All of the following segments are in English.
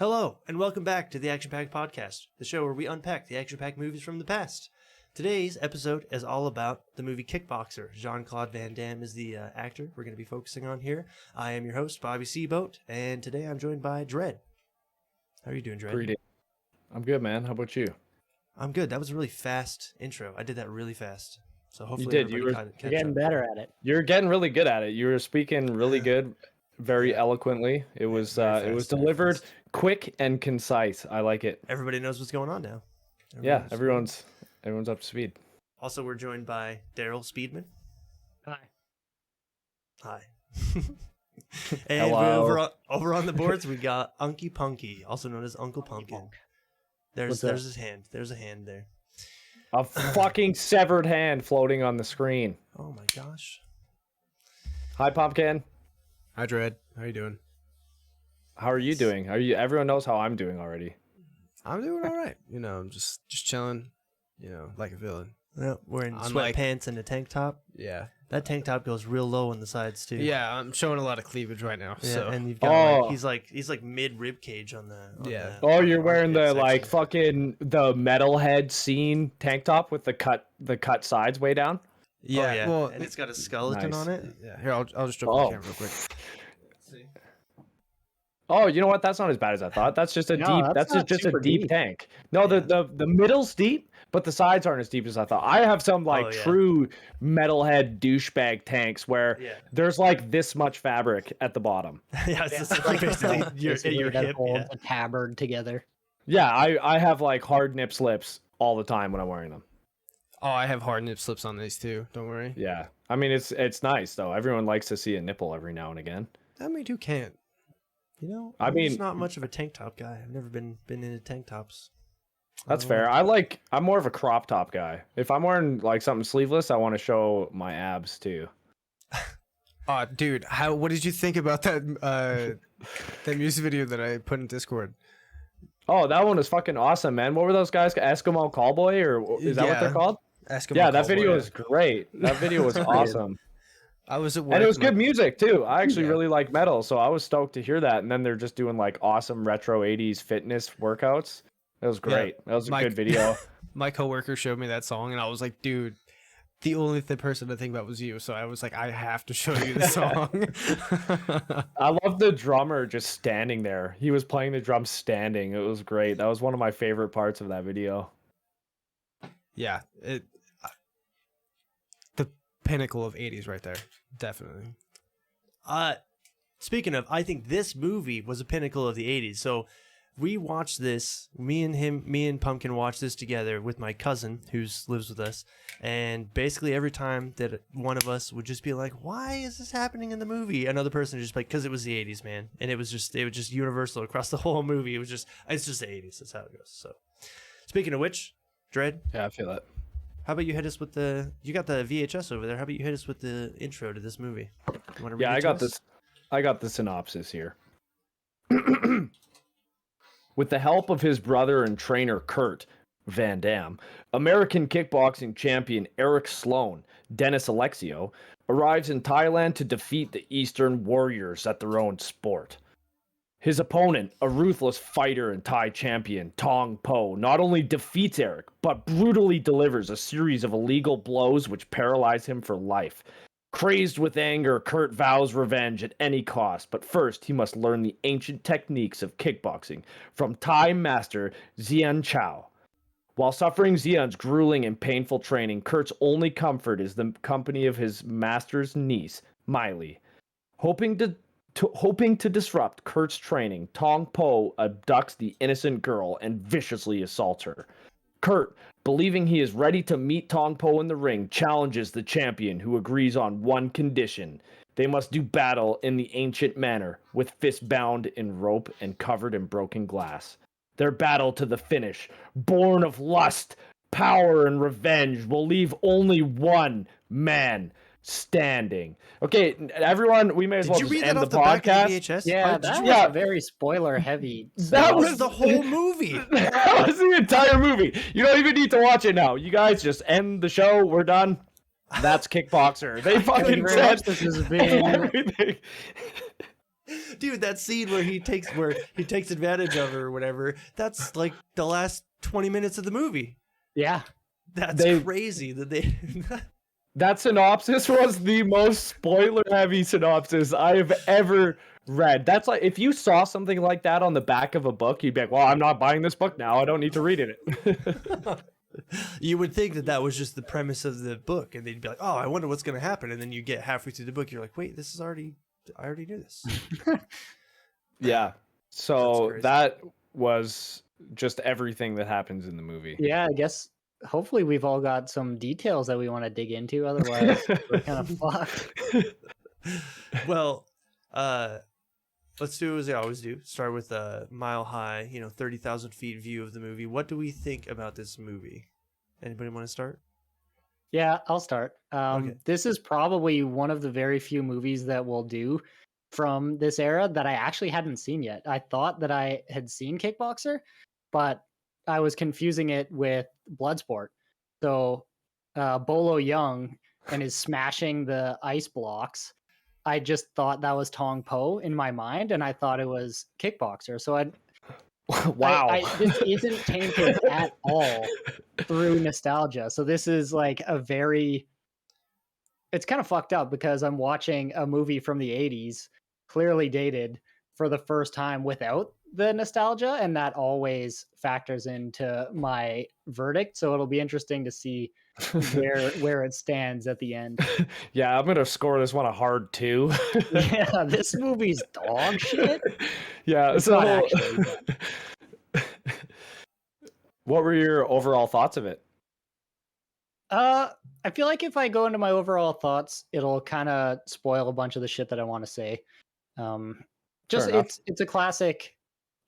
Hello, and welcome back to the Action Pack Podcast, the show where we unpack the action pack movies from the past. Today's episode is all about the movie Kickboxer. Jean-Claude Van Damme is the actor we're going to be focusing on here. I am your host, BobbySeaoat, and today I'm joined by Dred. How are you doing, Dred? Greetings. I'm good, man. How about you? I'm good. That was a really fast intro. I did that really fast. So hopefully you did. You're getting better at it. You're getting really good at it. You were speaking really good, very eloquently. It was delivered quick and concise. I like it. Everybody knows what's going on now. Everyone's up to speed. Also, we're joined by Daryl Speedman. Hi. And over on the boards, we got UnclePumpkin, also known as UnclePumpkin. There's his hand. There's a hand there. A fucking severed hand floating on the screen. Oh my gosh. Hi, Pumpkin. Hi, Dred. How you doing? How are you doing? Everyone knows how I'm doing already. I'm doing all right. You know, I'm just chilling. You know, like a villain. Yeah, wearing sweatpants and a tank top. Yeah. That tank top goes real low on the sides too. Yeah, I'm showing a lot of cleavage right now. Yeah, so. and you've got he's like mid rib cage on the. You're wearing the like fucking the metalhead scene tank top with the cut sides way down. Yeah, oh, yeah. Well, and it's got a skeleton on it. Yeah, here I'll just drop the camera real quick. See. Oh, you know what? That's not as bad as I thought. That's just a deep tank. No, the middle's deep, but the sides aren't as deep as I thought. I have some true metalhead douchebag tanks where there's like this much fabric at the bottom. It's just like basically your hip. Holds a tabard together. Yeah, I have like hard nip slips all the time when I'm wearing them. Oh, I have hard nip slips on these too. Don't worry. Yeah, I mean it's nice though. Everyone likes to see a nipple every now and again. I mean, who can't? You know, I'm just not much of a tank top guy. I've never been into tank tops. That's fair. I'm more of a crop top guy. If I'm wearing like something sleeveless, I want to show my abs too. Dude, what did you think about that that music video that I put in Discord? Oh, that one was fucking awesome, man. What were those guys? Eskimo Callboy, or is that what they're called? Eskimo that video was great. That video was awesome. I was at work, and it was good music too. I actually really like metal, so I was stoked to hear that. And then they're just doing like awesome retro 80s fitness workouts. That was great. That was a good video. My coworker showed me that song, and I was like, dude, the only person to think about was you. So I was like, I have to show you the song. I love the drummer just standing there. He was playing the drums standing. It was great. That was one of my favorite parts of that video. Yeah, the pinnacle of 80s right there. Definitely. Speaking of, I think this movie was a pinnacle of the 80s. So we watched this, me and Pumpkin watched this together with my cousin who lives with us. And basically every time that one of us would just be like, why is this happening in the movie? Another person would just be like, because it was the 80s, man. And it was just universal across the whole movie. It's just the 80s. That's how it goes. So speaking of which, Dred. Yeah, I feel that. How about you hit us with you got the VHS over there. How about you hit us with the intro to this movie? I got the synopsis here. With the help of his brother and trainer Kurt Van Damme, American kickboxing champion Eric Sloan, Dennis Alexio, arrives in Thailand to defeat the Eastern Warriors at their own sport. His opponent, a ruthless fighter and Thai champion, Tong Po, not only defeats Eric, but brutally delivers a series of illegal blows which paralyze him for life. Crazed with anger, Kurt vows revenge at any cost, but first he must learn the ancient techniques of kickboxing from Thai master Xian Chow. While suffering Xian's grueling and painful training, Kurt's only comfort is the company of his master's niece, Miley. Hoping to disrupt Kurt's training, Tong Po abducts the innocent girl and viciously assaults her. Kurt, believing he is ready to meet Tong Po in the ring, challenges the champion, who agrees on one condition. They must do battle in the ancient manner, with fists bound in rope and covered in broken glass. Their battle to the finish, born of lust, power, and revenge, will leave only one man standing. Okay, everyone, we may as well just end the podcast. Yeah, that was very spoiler heavy. That was the whole movie. That was the entire movie. You don't even need to watch it now. You guys just end the show. We're done. That's Kickboxer. They fucking said this has been everything. Dude, that scene where he takes advantage of her or whatever, that's like the last 20 minutes of the movie. Yeah. That's crazy that they That synopsis was the most spoiler-heavy synopsis I have ever read. That's like if you saw something like that on the back of a book, you'd be like, "Well, I'm not buying this book now. I don't need to read it." You would think that was just the premise of the book, and they'd be like, "Oh, I wonder what's going to happen," and then you get halfway through the book, you're like, "Wait, I already knew this." Yeah. So crazy. that was just everything that happens in the movie. Yeah, I guess hopefully we've all got some details that we want to dig into. Otherwise, we're kind of fucked. Well, let's do as I always do. Start with a mile high, 30,000 feet view of the movie. What do we think about this movie? Anybody want to start? Yeah, I'll start. Okay. This is probably one of the very few movies that we'll do from this era that I actually hadn't seen yet. I thought that I had seen Kickboxer, but I was confusing it with Bloodsport. So Bolo Young and his smashing the ice blocks, I just thought that was Tong Po in my mind, and I thought it was Kickboxer. So Wow. this isn't tainted at all through nostalgia. So this is like it's kind of fucked up because I'm watching a movie from the 80s, clearly dated, for the first time without the nostalgia, and that always factors into my verdict. So it'll be interesting to see where it stands at the end. Yeah, I'm gonna score this one a hard 2. Yeah, this movie's dog shit. Yeah. It's So, not actually, what were your overall thoughts of it? I feel like if I go into my overall thoughts, it'll kind of spoil a bunch of the shit that I want to say. Just Fair enough. it's a classic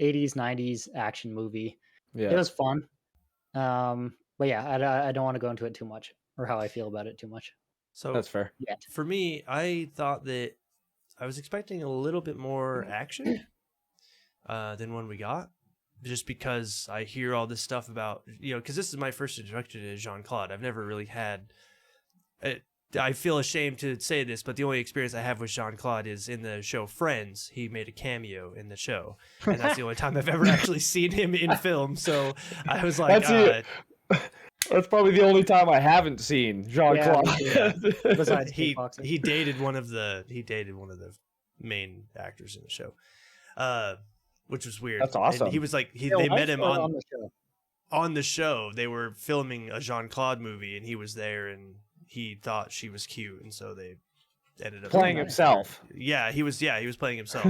80s 90s action movie. It Yeah. was fun. But yeah, I don't want to go into it too much or how I feel about it too much So That's fair. yet. for me, I thought that I was expecting a little bit more action than one we got, just because I hear all this stuff about, because this is my first introduction to Jean-Claude. I've never really had I feel ashamed to say this, but the only experience I have with Jean-Claude is in the show Friends. He made a cameo in the show, and that's the only time I've ever actually seen him in film. So I was like, That's probably the only time I haven't seen Jean-Claude. Yeah. Besides he Kickboxer. dated one of the main actors in the show, which was weird. That's awesome. And he was like, Real they life met him or on the show. on the show. They were filming a Jean-Claude movie, and he was there, and he thought she was cute, and so they ended up Playing himself. Yeah, he was playing himself.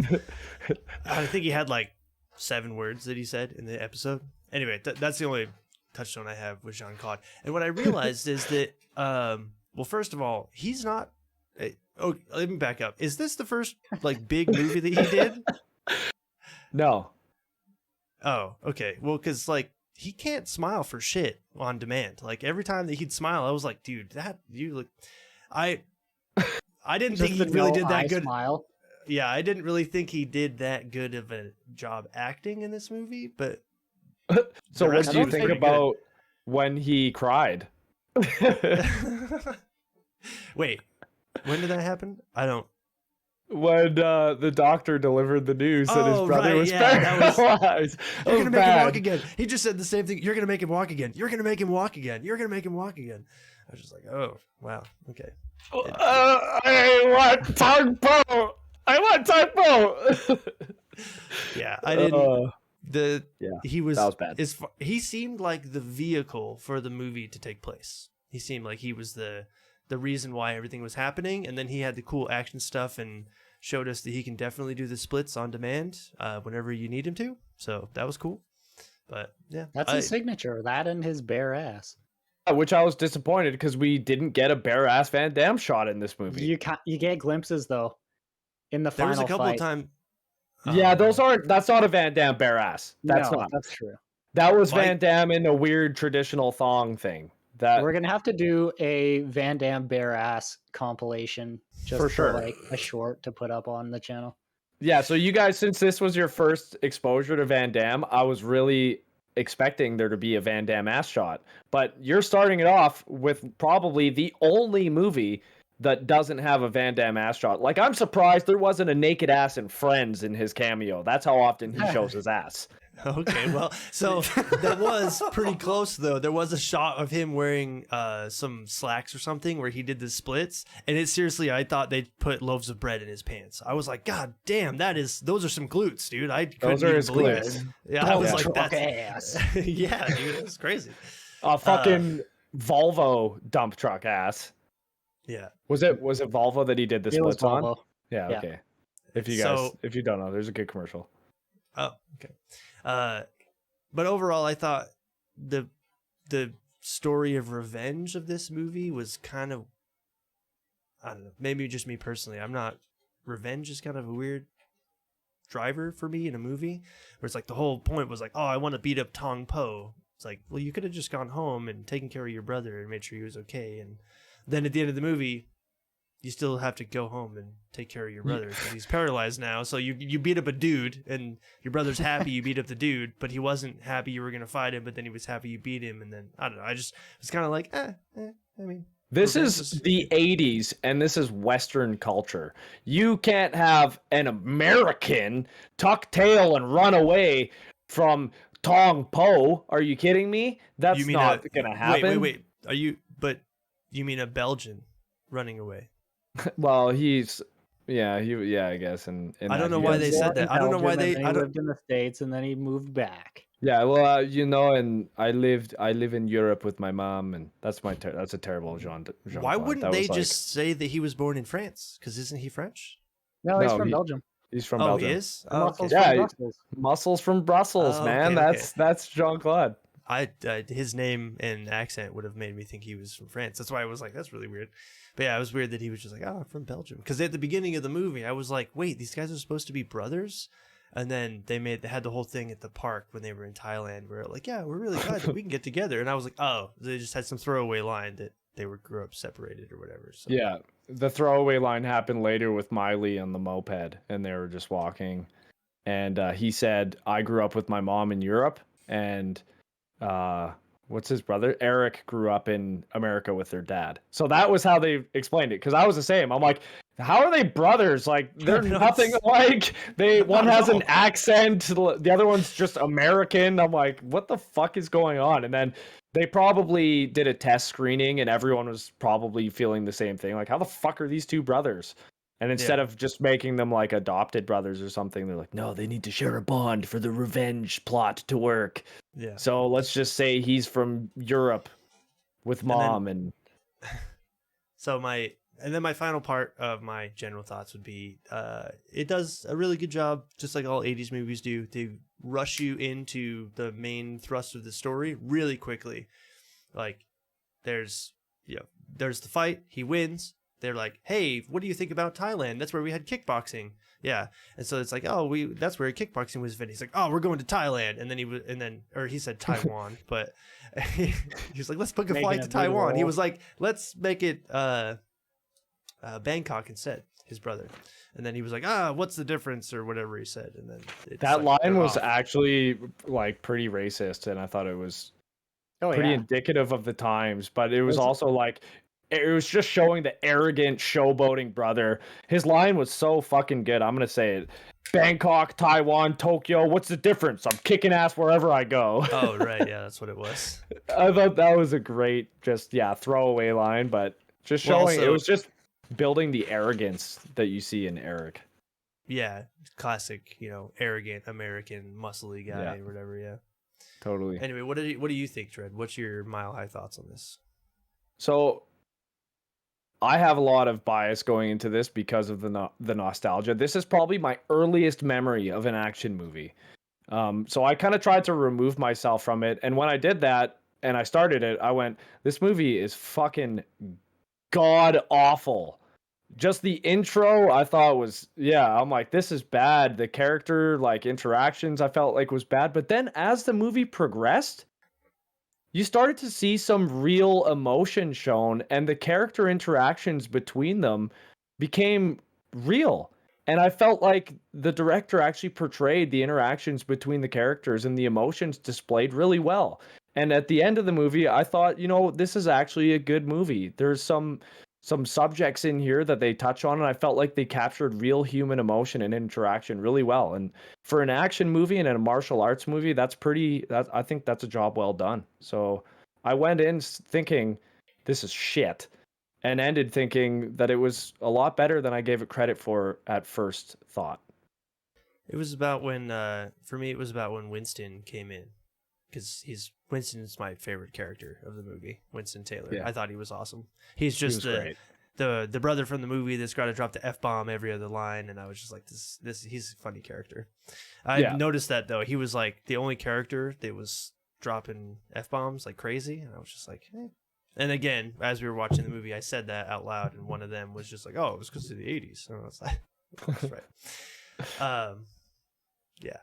I think he had like 7 words that he said in the episode. Anyway, that's the only touchstone I have with Jean-Claude. And what I realized is that, well, first of all, he's not. Oh, let me back up. Is this the first like big movie that he did? No. Oh, okay. Well, because like he can't smile for shit on demand. Like every time that he'd smile, I was like, dude, that you look. I didn't think he really did that good. Smile. Yeah, I didn't really think he did that good of a job acting in this movie, but. So what rest do you was think pretty about when he cried? Wait, when did that happen? I don't. When the doctor delivered the news that his Oh, brother right, was yeah, that paralyzed. You're gonna That was make him walk bad. again. He just said the same thing. You're gonna make him walk again. You're gonna make him walk again. You're gonna make him walk again. I was just like, oh wow, okay. I want Tugboat. I want Tugboat. Yeah, I didn't. Yeah, He was. that was bad. He seemed like the vehicle for the movie to take place. He seemed like he was the reason why everything was happening, and then he had the cool action stuff and showed us that he can definitely do the splits on demand whenever you need him to. So that was cool. But yeah, That's his signature. That and his bare ass. Which I was disappointed because we didn't get a bare ass Van Damme shot in this movie. You get glimpses though in the there final was a couple fight. of times. Yeah, that's not a Van Damme bare ass. That's No, not. that's true. That was Like- Van Damme in a weird traditional thong thing. That We're gonna have to do a Van Damme bare ass compilation just For sure. like a short to put up on the channel. Yeah, so you guys, since this was your first exposure to Van Damme, I was really expecting there to be a Van Damme ass shot. But you're starting it off with probably the only movie that doesn't have a Van Damme ass shot. Like, I'm surprised there wasn't a naked ass in Friends in his cameo. That's how often he shows his ass. Okay, well, so that was pretty close though. There was a shot of him wearing some slacks or something where he did the splits, and it seriously, I thought they put loaves of bread in his pants. I was like, God damn, those are some glutes, dude. I couldn't even believe it. Yeah, I was like, that's ass. yeah, dude, that's crazy. Fucking Volvo dump truck ass. Yeah. Was it Volvo that he did the It was splits on? Volvo. Yeah, Yeah. okay. If you don't know, there's a good commercial. Oh, okay. But overall, I thought the story of revenge of this movie was kind of, I don't know, maybe just me personally. Revenge is kind of a weird driver for me in a movie, where it's like the whole point was like, oh, I want to beat up Tong Po. It's like, well, you could have just gone home and taken care of your brother and made sure he was okay. And then at the end of the movie, you still have to go home and take care of your brother because he's paralyzed now. So you beat up a dude, and your brother's happy you beat up the dude, but he wasn't happy you were going to fight him, but then he was happy you beat him. And then, I don't know, I just was kind of like, I mean. This is the 80s, and this is Western culture. You can't have an American tuck tail and run away from Tong Po. Are you kidding me? That's not going to happen. Wait. But you mean a Belgian running away? Well, I guess. And I don't know why they said that. I don't know why they. He lived in the States and then he moved back. Yeah, well, and I live in Europe with my mom, and that's a terrible Jean. Why wouldn't they just say that he was born in France? Because isn't he French? No, he's from Belgium. He's from Belgium. Belgium. He is. Muscles from Brussels, man. Okay. That's Jean-Claude. His name and accent would have made me think he was from France. That's why I was like, that's really weird. But yeah, it was weird that he was just like, oh, I'm from Belgium. Because at the beginning of the movie, I was like, wait, these guys are supposed to be brothers? And then they had the whole thing at the park when they were in Thailand where like, yeah, we're really glad that we can get together. And I was like, oh, they just had some throwaway line that they grew up separated or whatever. So. Yeah, the throwaway line happened later with Miley on the moped, and they were just walking. And he said, I grew up with my mom in Europe, and what's his brother? Eric grew up in America with their dad. So that was how they explained it. Because I was the same. I'm like, how are they brothers? Like, they're nothing alike. One has an accent, the other one's just American. I'm like, what the fuck is going on? And then they probably did a test screening, and everyone was probably feeling the same thing. Like, how the fuck are these two brothers? And instead of just making them like adopted brothers or something, they're like, no, they need to share a bond for the revenge plot to work. Yeah. So let's just say he's from Europe with mom So my final part of my general thoughts would be, it does a really good job, just like all 80s movies do. They rush you into the main thrust of the story really quickly. Like, there's the fight, he wins. They're like, hey, what do you think about Thailand? That's where we had kickboxing. Yeah. And so it's like, oh, that's where kickboxing was invented. He's like, oh, we're going to Thailand. And then he said Taiwan, but he was like, let's book a flight to Taiwan. He was like, let's make it Bangkok instead, his brother. And then he was like, what's the difference or whatever he said. And then that line was actually like pretty racist, and I thought it was pretty indicative of the times, but it was also like, it was just showing the arrogant, showboating brother. His line was so fucking good. I'm going to say it. Bangkok, Taiwan, Tokyo, what's the difference? I'm kicking ass wherever I go. Oh, right. Yeah, that's what it was. I thought that was a great, throwaway line, but just showing, it was just building the arrogance that you see in Eric. Yeah, classic, arrogant American, muscly guy or whatever, yeah. Totally. Anyway, what do you think, Dred? What's your mile-high thoughts on this? So, I have a lot of bias going into this because of the nostalgia. This is probably my earliest memory of an action movie. So I kind of tried to remove myself from it. And when I did that and I started it, I went, this movie is fucking god awful. Just the intro, I thought was, I'm like, this is bad. The character interactions I felt like was bad. But then as the movie progressed, you started to see some real emotion shown, and the character interactions between them became real. And I felt like the director actually portrayed the interactions between the characters and the emotions displayed really well. And at the end of the movie, I thought, this is actually a good movie. There's some some subjects in here that they touch on, and I felt like they captured real human emotion and interaction really well. And for an action movie and a martial arts movie, I think that's a job well done. So I went in thinking this is shit, and ended thinking that it was a lot better than I gave it credit for at first thought. It was about when, for me, it was about when Winston came in, because Winston's my favorite character of the movie, Winston Taylor. Yeah. I thought he was awesome. He's just great. the brother from the movie that's got to drop the F-bomb every other line, and I was just like, this he's a funny character. I noticed that though, he was like the only character that was dropping F-bombs like crazy, and I was just like, eh. And again, as we were watching the movie, I said that out loud, and one of them was just like, "Oh, it was because of the '80s." And I was like, "That's right." Yeah.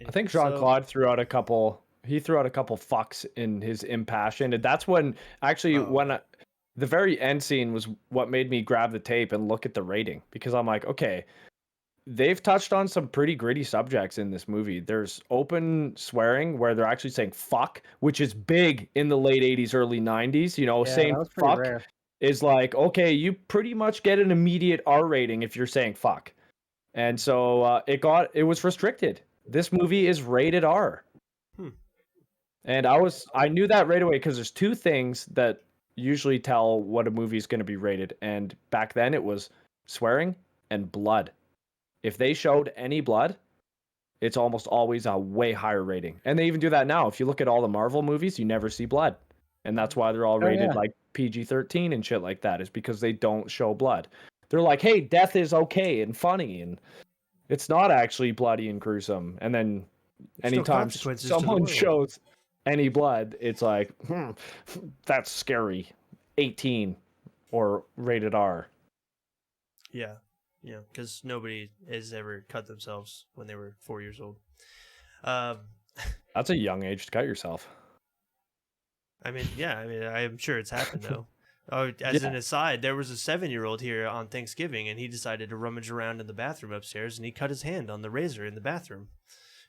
I think Jean-Claude threw out a couple fucks in his impassioned, and that's when actually the very end scene was what made me grab the tape and look at the rating, because I'm like, okay, they've touched on some pretty gritty subjects in this movie. There's open swearing where they're actually saying fuck, which is big in the late 80s, early 90s. You know, saying fuck rare. Is like, okay, you pretty much get an immediate R rating if you're saying fuck. And so it was restricted. This movie is rated R. And I knew that right away, because there's two things that usually tell what a movie is going to be rated. And back then it was swearing and blood. If they showed any blood, it's almost always a way higher rating. And they even do that now. If you look at all the Marvel movies, you never see blood. And that's why they're all rated like PG-13 and shit like that, is because they don't show blood. They're like, hey, death is okay and funny, and it's not actually bloody and gruesome. And then anytime someone shows any blood, it's like, that's scary. 18 or rated R. Yeah. Yeah, because nobody has ever cut themselves when they were 4 years old. That's a young age to cut yourself. I mean, I'm sure it's happened, though. As an aside, there was a 7-year-old here on Thanksgiving, and he decided to rummage around in the bathroom upstairs, and he cut his hand on the razor in the bathroom.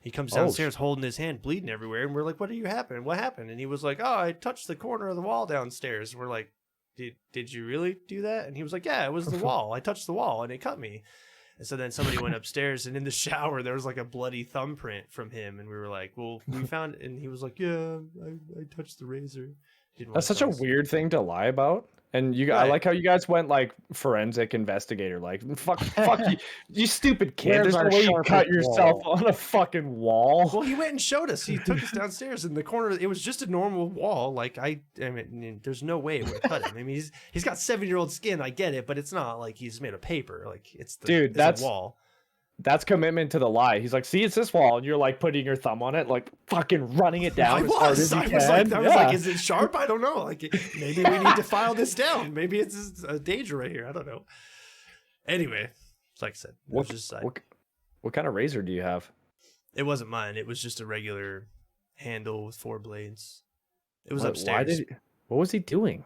He comes downstairs holding his hand, bleeding everywhere, and we're like, what happened? What happened? And he was like, oh, I touched the corner of the wall downstairs. And we're like, did you really do that? And he was like, yeah, it was the wall. I touched the wall, and it cut me. And so then somebody went upstairs, and in the shower, there was like a bloody thumbprint from him. And we were like, well, we found it. And he was like, yeah, I touched the razor. That's such a weird thing to lie about. And I like how you guys went like forensic investigator, like fuck you, you stupid kid. There's no way you cut yourself on a fucking wall. Well, he went and showed us. He took us downstairs in the corner. It was just a normal wall. Like I mean, there's no way it would cut him. I mean, he's got 7-year-old skin. I get it, but it's not like he's made of paper. Like it's a wall. That's commitment to the lie. He's like, see, it's this wall, and you're like putting your thumb on it, like fucking running it down as hard as you can. I was like, is it sharp? I don't know. Like maybe we need to file this down. Maybe it's just a danger right here. I don't know. Anyway, like I said, what kind of razor do you have? It wasn't mine. It was just a regular handle with 4 blades. It was upstairs. What was he doing?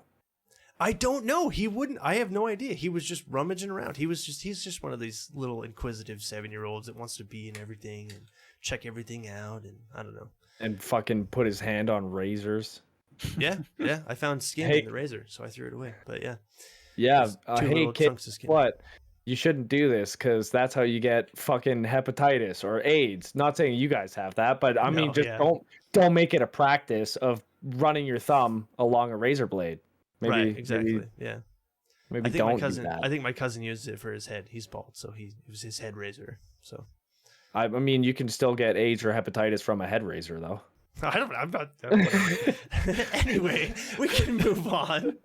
I don't know. He wouldn't. I have no idea. He was just rummaging around. He's just one of these little inquisitive 7-year-olds that wants to be in everything and check everything out. And I don't know. And fucking put his hand on razors. Yeah. I found skin in the razor, so I threw it away. But yeah. Yeah. Hey, kid, what? You shouldn't do this, because that's how you get fucking hepatitis or AIDS. Not saying you guys have that, but I mean, don't make it a practice of running your thumb along a razor blade. Right, exactly. Yeah. Maybe I think my cousin used it for his head. He's bald, so it was his head razor. So, I mean, you can still get AIDS or hepatitis from a head razor, though. I'm not. Anyway, we can move on.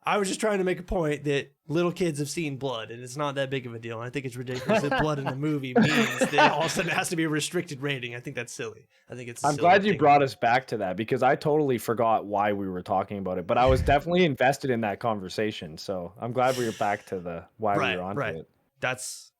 I was just trying to make a point that little kids have seen blood, and it's not that big of a deal. And I think it's ridiculous that blood in a movie means that all of a sudden it has to be a restricted rating. I think that's silly. I think it's. I'm glad you brought us back to that, because I totally forgot why we were talking about it, but I was definitely invested in that conversation. So I'm glad we were back to the why we were on it. That's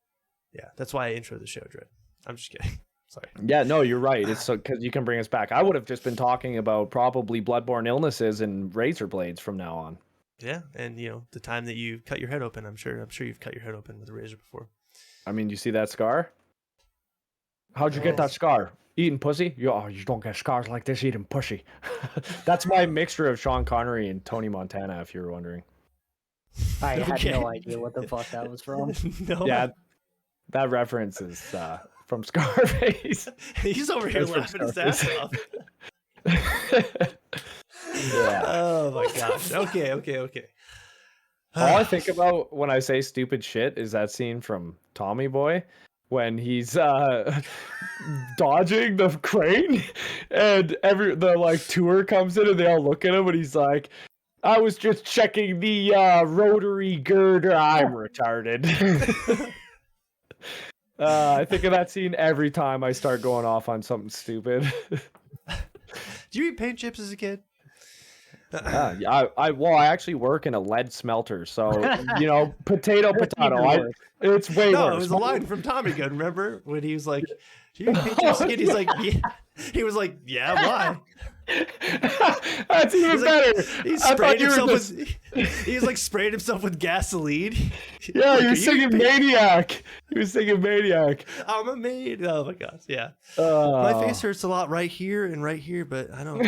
why I intro the show, Dred. I'm just kidding. Sorry. Yeah, no, you're right. It's because you can bring us back. I would have just been talking about probably bloodborne illnesses and razor blades from now on. Yeah, and the time that you cut your head open, I'm sure you've cut your head open with a razor before. I mean, you see that scar? How'd you get that scar? Eating pussy? You don't get scars like this eating pussy. That's my mixture of Sean Connery and Tony Montana, if you were wondering. I had Okay. no idea what the fuck that was from. No. Yeah, that reference is from Scarface. He's over here That's from laughing his ass off. Yeah. Oh my gosh. Okay. All I think about when I say stupid shit is that scene from Tommy Boy when he's dodging the crane and the like tour comes in and they all look at him and he's like, I was just checking the rotary girder. I'm retarded. I think of that scene every time I start going off on something stupid. Did you eat paint chips as a kid? Yeah, I actually work in a lead smelter, so potato. It's way No, worse. it was a line from Tommy Gunn. Remember when he was like, "Do you eat paint chips as a kid?" He's like, "Yeah." He was like, "Yeah, why?" That's even better. He sprayed himself with. He was like spraying himself with gasoline. Yeah, Like, he "Are was you singing Maniac. He was singing Maniac. I'm a maid. Oh my gosh, yeah. My face hurts a lot right here and right here, but I don't.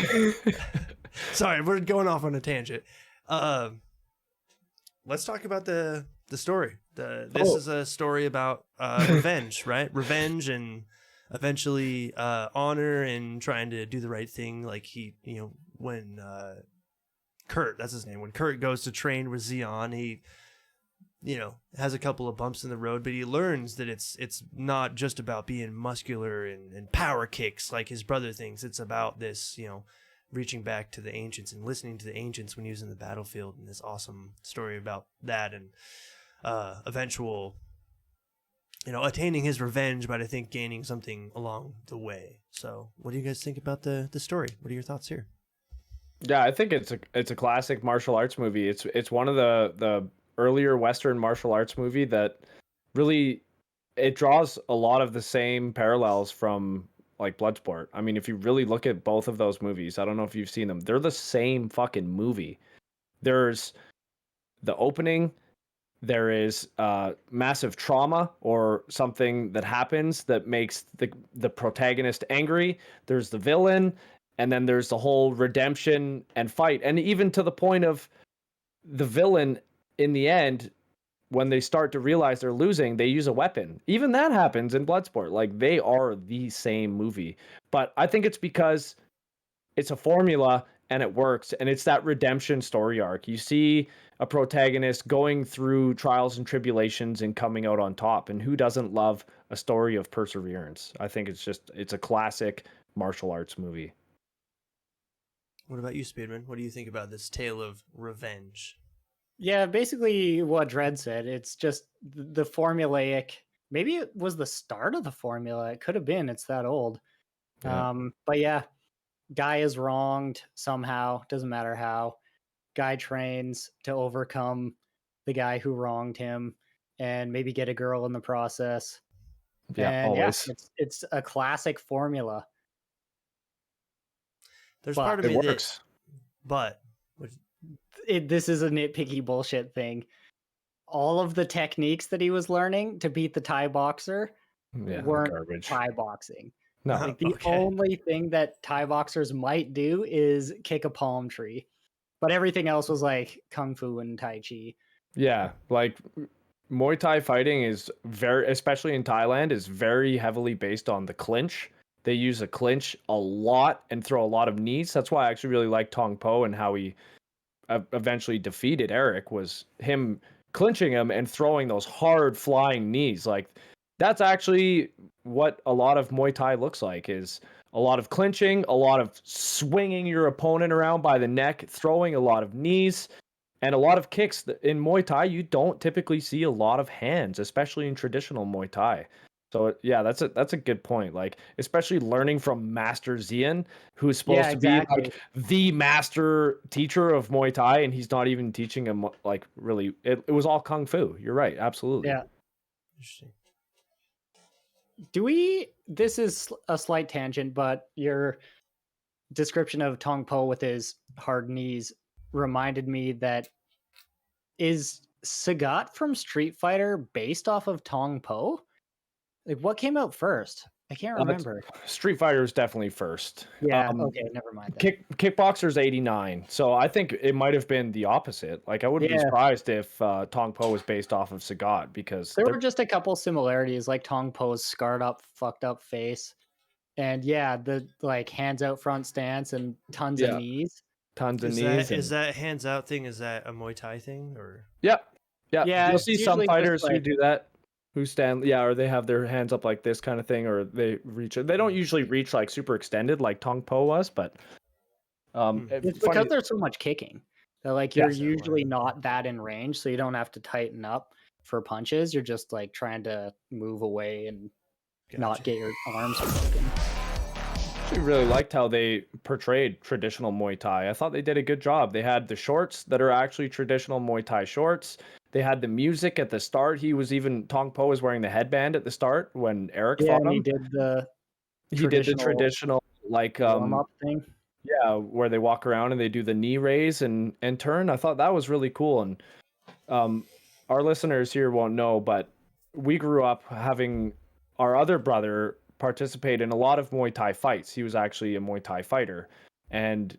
Sorry, we're going off on a tangent. Let's talk about the story. This is a story about revenge, right? Revenge and eventually honor and trying to do the right thing. Like when Kurt, that's his name. When Kurt goes to train with Xeon, he has a couple of bumps in the road, but he learns that it's not just about being muscular and power kicks like his brother thinks. It's about this, reaching back to the ancients and listening to the ancients when he was in the battlefield, and this awesome story about that and eventual, attaining his revenge, but I think gaining something along the way. So what do you guys think about the story? What are your thoughts here? Yeah, I think it's a classic martial arts movie. It's one of the earlier Western martial arts movie that really it draws a lot of the same parallels from like Bloodsport. I mean, if you really look at both of those movies, I don't know if you've seen them. They're the same fucking movie. There's the opening, there is massive trauma or something that happens that makes the protagonist angry. There's the villain, and then there's the whole redemption and fight. And even to the point of the villain in the end, when they start to realize they're losing, they use a weapon. Even that happens in Bloodsport. Like, they are the same movie. But I think it's because it's a formula and it works. And it's that redemption story arc. You see a protagonist going through trials and tribulations and coming out on top. And who doesn't love a story of perseverance? I think it's a classic martial arts movie. What about you, Speedman? What do you think about this tale of revenge? Yeah, basically what Dred said. It's just the formulaic. Maybe it was the start of the formula. It could have been. It's that old. Yeah. But yeah, guy is wronged somehow. Doesn't matter how. Guy trains to overcome the guy who wronged him and maybe get a girl in the process. Yeah, and always. yeah, it's a classic formula. There's But part of It me works. This is a nitpicky bullshit thing. All of the techniques that he was learning to beat the Thai boxer weren't garbage. Thai boxing. No. Like the Okay. only thing that Thai boxers might do is kick a palm tree. But everything else was like Kung Fu and Tai Chi. Yeah, like Muay Thai fighting is especially in Thailand, is very heavily based on the clinch. They use a clinch a lot and throw a lot of knees. That's why I actually really like Tong Po and how he eventually defeated Eric, was him clinching him and throwing those hard flying knees. Like, that's actually what a lot of Muay Thai looks like, is a lot of clinching, a lot of swinging your opponent around by the neck, throwing a lot of knees, and a lot of kicks. In Muay Thai, you don't typically see a lot of hands, especially in traditional Muay Thai. So yeah, that's a good point. Like, especially learning from Master Zian, who's supposed to be like the master teacher of Muay Thai, and he's not even teaching him like really. It was all Kung Fu. You're right, absolutely. Yeah. Interesting. This is a slight tangent, but your description of Tong Po with his hard knees reminded me that is Sagat from Street Fighter based off of Tong Po? Like, what came out first? I can't Uh, remember. Street Fighter is definitely first. Yeah. Okay. Never mind that. Kickboxer's 89. So I think it might have been the opposite. Like I wouldn't be Yeah. surprised if Tong Po was based off of Sagat because There were just a couple similarities, like Tong Po's scarred up, fucked up face, and yeah, the like hands out front stance and tons of Yeah. knees. tons of Is knees. that is that hands out thing? Is that a Muay Thai thing or? Yep. Yeah. Yeah, You'll it's see some usually just, fighters who like- do that, who stand, or they have their hands up like this kind of thing, or they reach it. They don't usually reach like super extended like Tong Po was, but It's funny- because there's so much kicking that like you're Yes. usually not that in range, so you don't have to tighten up for punches. You're just like trying to move away and not Gotcha. get your arms broken. I really liked how they portrayed traditional Muay Thai. I thought they did a good job. They had the shorts that are actually traditional Muay Thai shorts. They had the music at the start. Tong Po was wearing the headband at the start when Eric Yeah, fought and he him. did the He did the traditional traditional like warm up thing. yeah, where they walk around and they do the knee raise and turn. I thought that was really cool. And our listeners here won't know, but we grew up having our other brother participate in a lot of Muay Thai fights. He was actually a Muay Thai fighter, and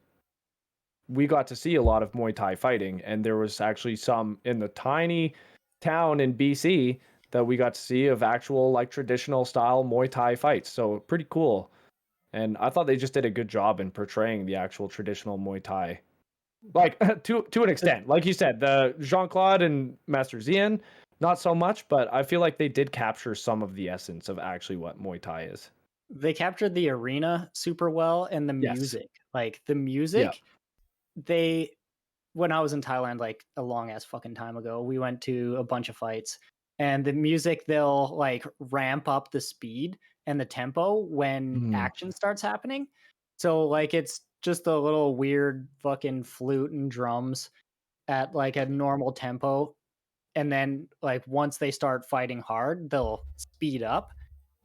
we got to see a lot of Muay Thai fighting. And there was actually some in the tiny town in BC that we got to see of actual like traditional style Muay Thai fights. So pretty cool. And I thought they just did a good job in portraying the actual traditional Muay Thai. Like to an extent. Like you said, the Jean-Claude and Master Zian, not so much, but I feel like they did capture some of the essence of actually what Muay Thai is. They captured the arena super well and the Yes. music. Like the music, when I was in Thailand like a long ass fucking time ago, we went to a bunch of fights, and the music, they'll like ramp up the speed and the tempo when action starts happening. So like it's just a little weird fucking flute and drums at like a normal tempo, and then like once they start fighting hard, they'll speed up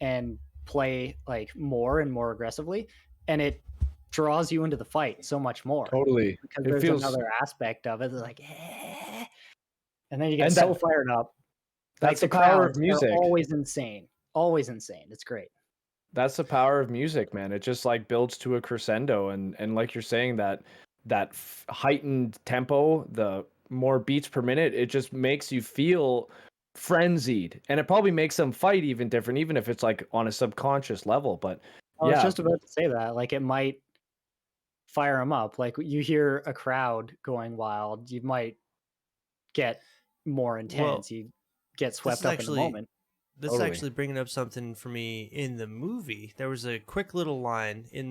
and play like more and more aggressively, and it draws you into the fight so much more Totally. because It there's feels another aspect of it. It's like, and then you get And so that- fired up. that's Like the power of crowds are music. always insane. Always insane. It's great. That's the power of music, man. It just like builds to a crescendo, and like you're saying, that heightened tempo, the more beats per minute, it just makes you feel frenzied, and it probably makes them fight even different, even if it's like on a subconscious level. But I was yeah, just about to say that. Like it might fire them up. Like you hear a crowd going wild, you might get more intense. You get swept up in the moment. This Totally. is actually bringing up something for me in the movie. There was a quick little line in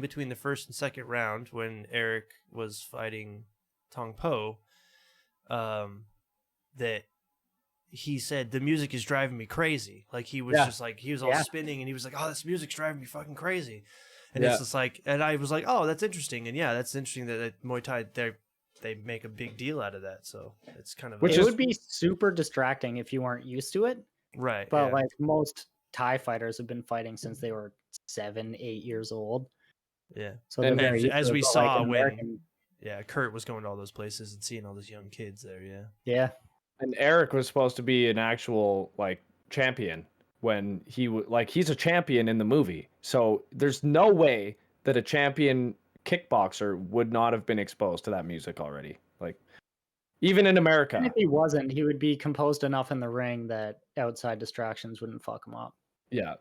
between the first and second round when Eric was fighting Tong Po, that he said the music is driving me crazy. Like he was just like he was all spinning and he was like, "Oh, this music's driving me fucking crazy." And it's just like, and I was like, "Oh, that's interesting." And yeah, that's interesting that Muay Thai they make a big deal out of that. So it's kind of It would be super distracting if you weren't used to it. right. But yeah. like most Thai fighters have been fighting since they were 7, 8 years old. Yeah. So And they're very used as to it, we but, saw like, an when American- Kurt was going to all those places and seeing all those young kids there. Yeah. yeah, and Eric was supposed to be an actual like champion when he's a champion in the movie. So there's no way that a champion kickboxer would not have been exposed to that music already. Like even in America. and if he wasn't, he would be composed enough in the ring that outside distractions wouldn't fuck him up. Yeah,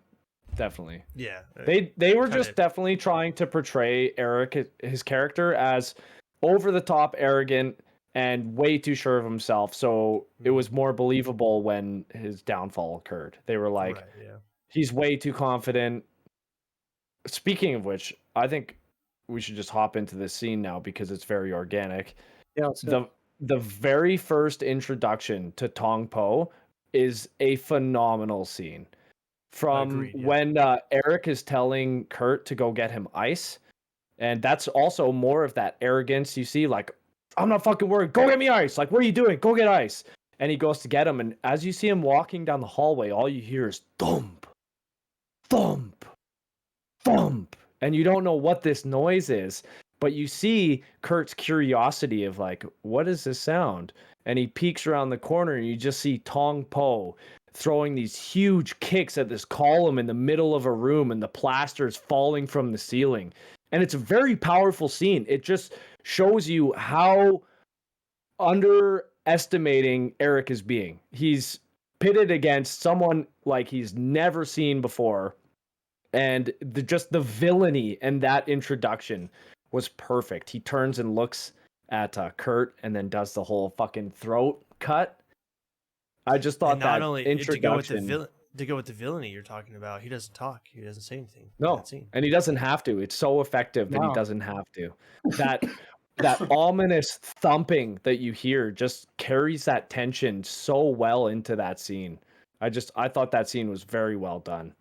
definitely. Yeah. They were kinda- just definitely trying to portray Eric, his character, as over the top arrogant and way too sure of himself. So it was more believable when his downfall occurred. They were like, right, yeah. he's way too confident. Speaking of which, I think we should just hop into this scene now because it's very organic. Yeah, so The very first introduction to Tong Po is a phenomenal scene. From Agreed, yeah. when Eric is telling Kurt to go get him ice, and that's also more of that arrogance you see, like, I'm not fucking worried, go get me ice, like, what are you doing, go get ice. And he goes to get him, and as you see him walking down the hallway, all you hear is thump, thump, thump, and you don't know what this noise is, but you see Kurt's curiosity of like, what is this sound? And he peeks around the corner and you just see Tong Po throwing these huge kicks at this column in the middle of a room, and the plaster's falling from the ceiling. And it's a very powerful scene. It just shows you how underestimating Eric is being. He's pitted against someone like he's never seen before. And just the villainy and that introduction was perfect. He turns and looks at Kurt and then does the whole fucking throat cut. I just thought and not that only introduction... to go with the villainy you're talking about, he doesn't talk. He doesn't say anything. No, and he doesn't have to. It's so effective that he doesn't have to. That ominous thumping that you hear just carries that tension so well into that scene. I thought that scene was very well done.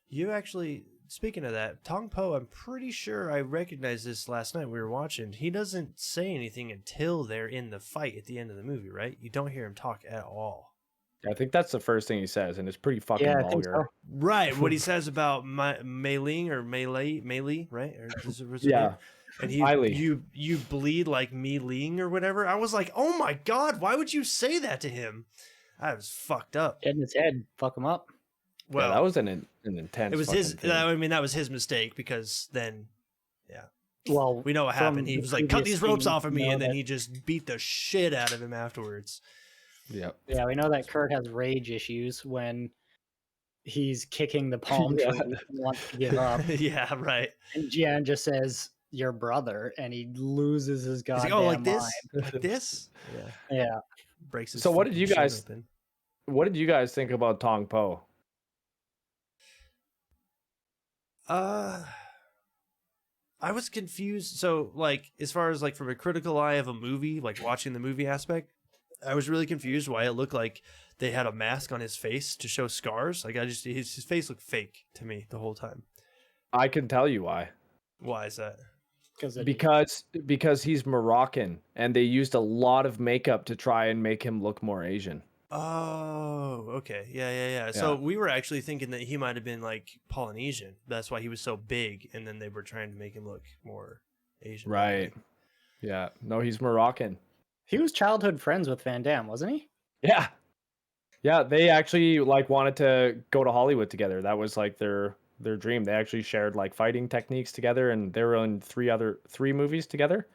You actually, speaking of that, Tong Po, I'm pretty sure I recognized this last night we were watching. He doesn't say anything until they're in the fight at the end of the movie, right? You don't hear him talk at all. I think that's the first thing he says, and it's pretty fucking I think vulgar. so. Right, what he says about Mei-Ling or Mei-Li, right? Or was it Yeah. name? And you bleed like me Ling or whatever. I was like, oh my god, why would you say that to him? I was fucked up. Get in his head, fuck him up. Well, that was an intense. It was his. thing. I mean, that was his mistake because then, yeah. Well, We know what happened. He was like, cut these ropes off of me, and then that, he just beat the shit out of him afterwards. Yep. Yeah, we know that Kurt has rage issues when he's kicking the palm tree and wants to give up. Yeah, right. And Jian just says, your brother, and he loses his He's goddamn like, oh, like this? mind. Like this? Yeah. Yeah. Breaks his So what did fucking you shin guys- open. What did you guys think about Tong Po? I was confused. So, like, as far as like from a critical eye of a movie, like watching the movie aspect, I was really confused why it looked like they had a mask on his face to show scars. Like, his face looked fake to me the whole time. I can tell you why. Why is that? Because he's Moroccan, and they used a lot of makeup to try and make him look more Asian. Oh, okay. Yeah. So we were actually thinking that he might have been like Polynesian. That's why he was so big, and then they were trying to make him look more Asian. Right. Yeah. No, he's Moroccan. He was childhood friends with Van Damme, wasn't he? Yeah. Yeah, they actually like wanted to go to Hollywood together. That was like their dream. They actually shared like fighting techniques together, and they were in three movies together.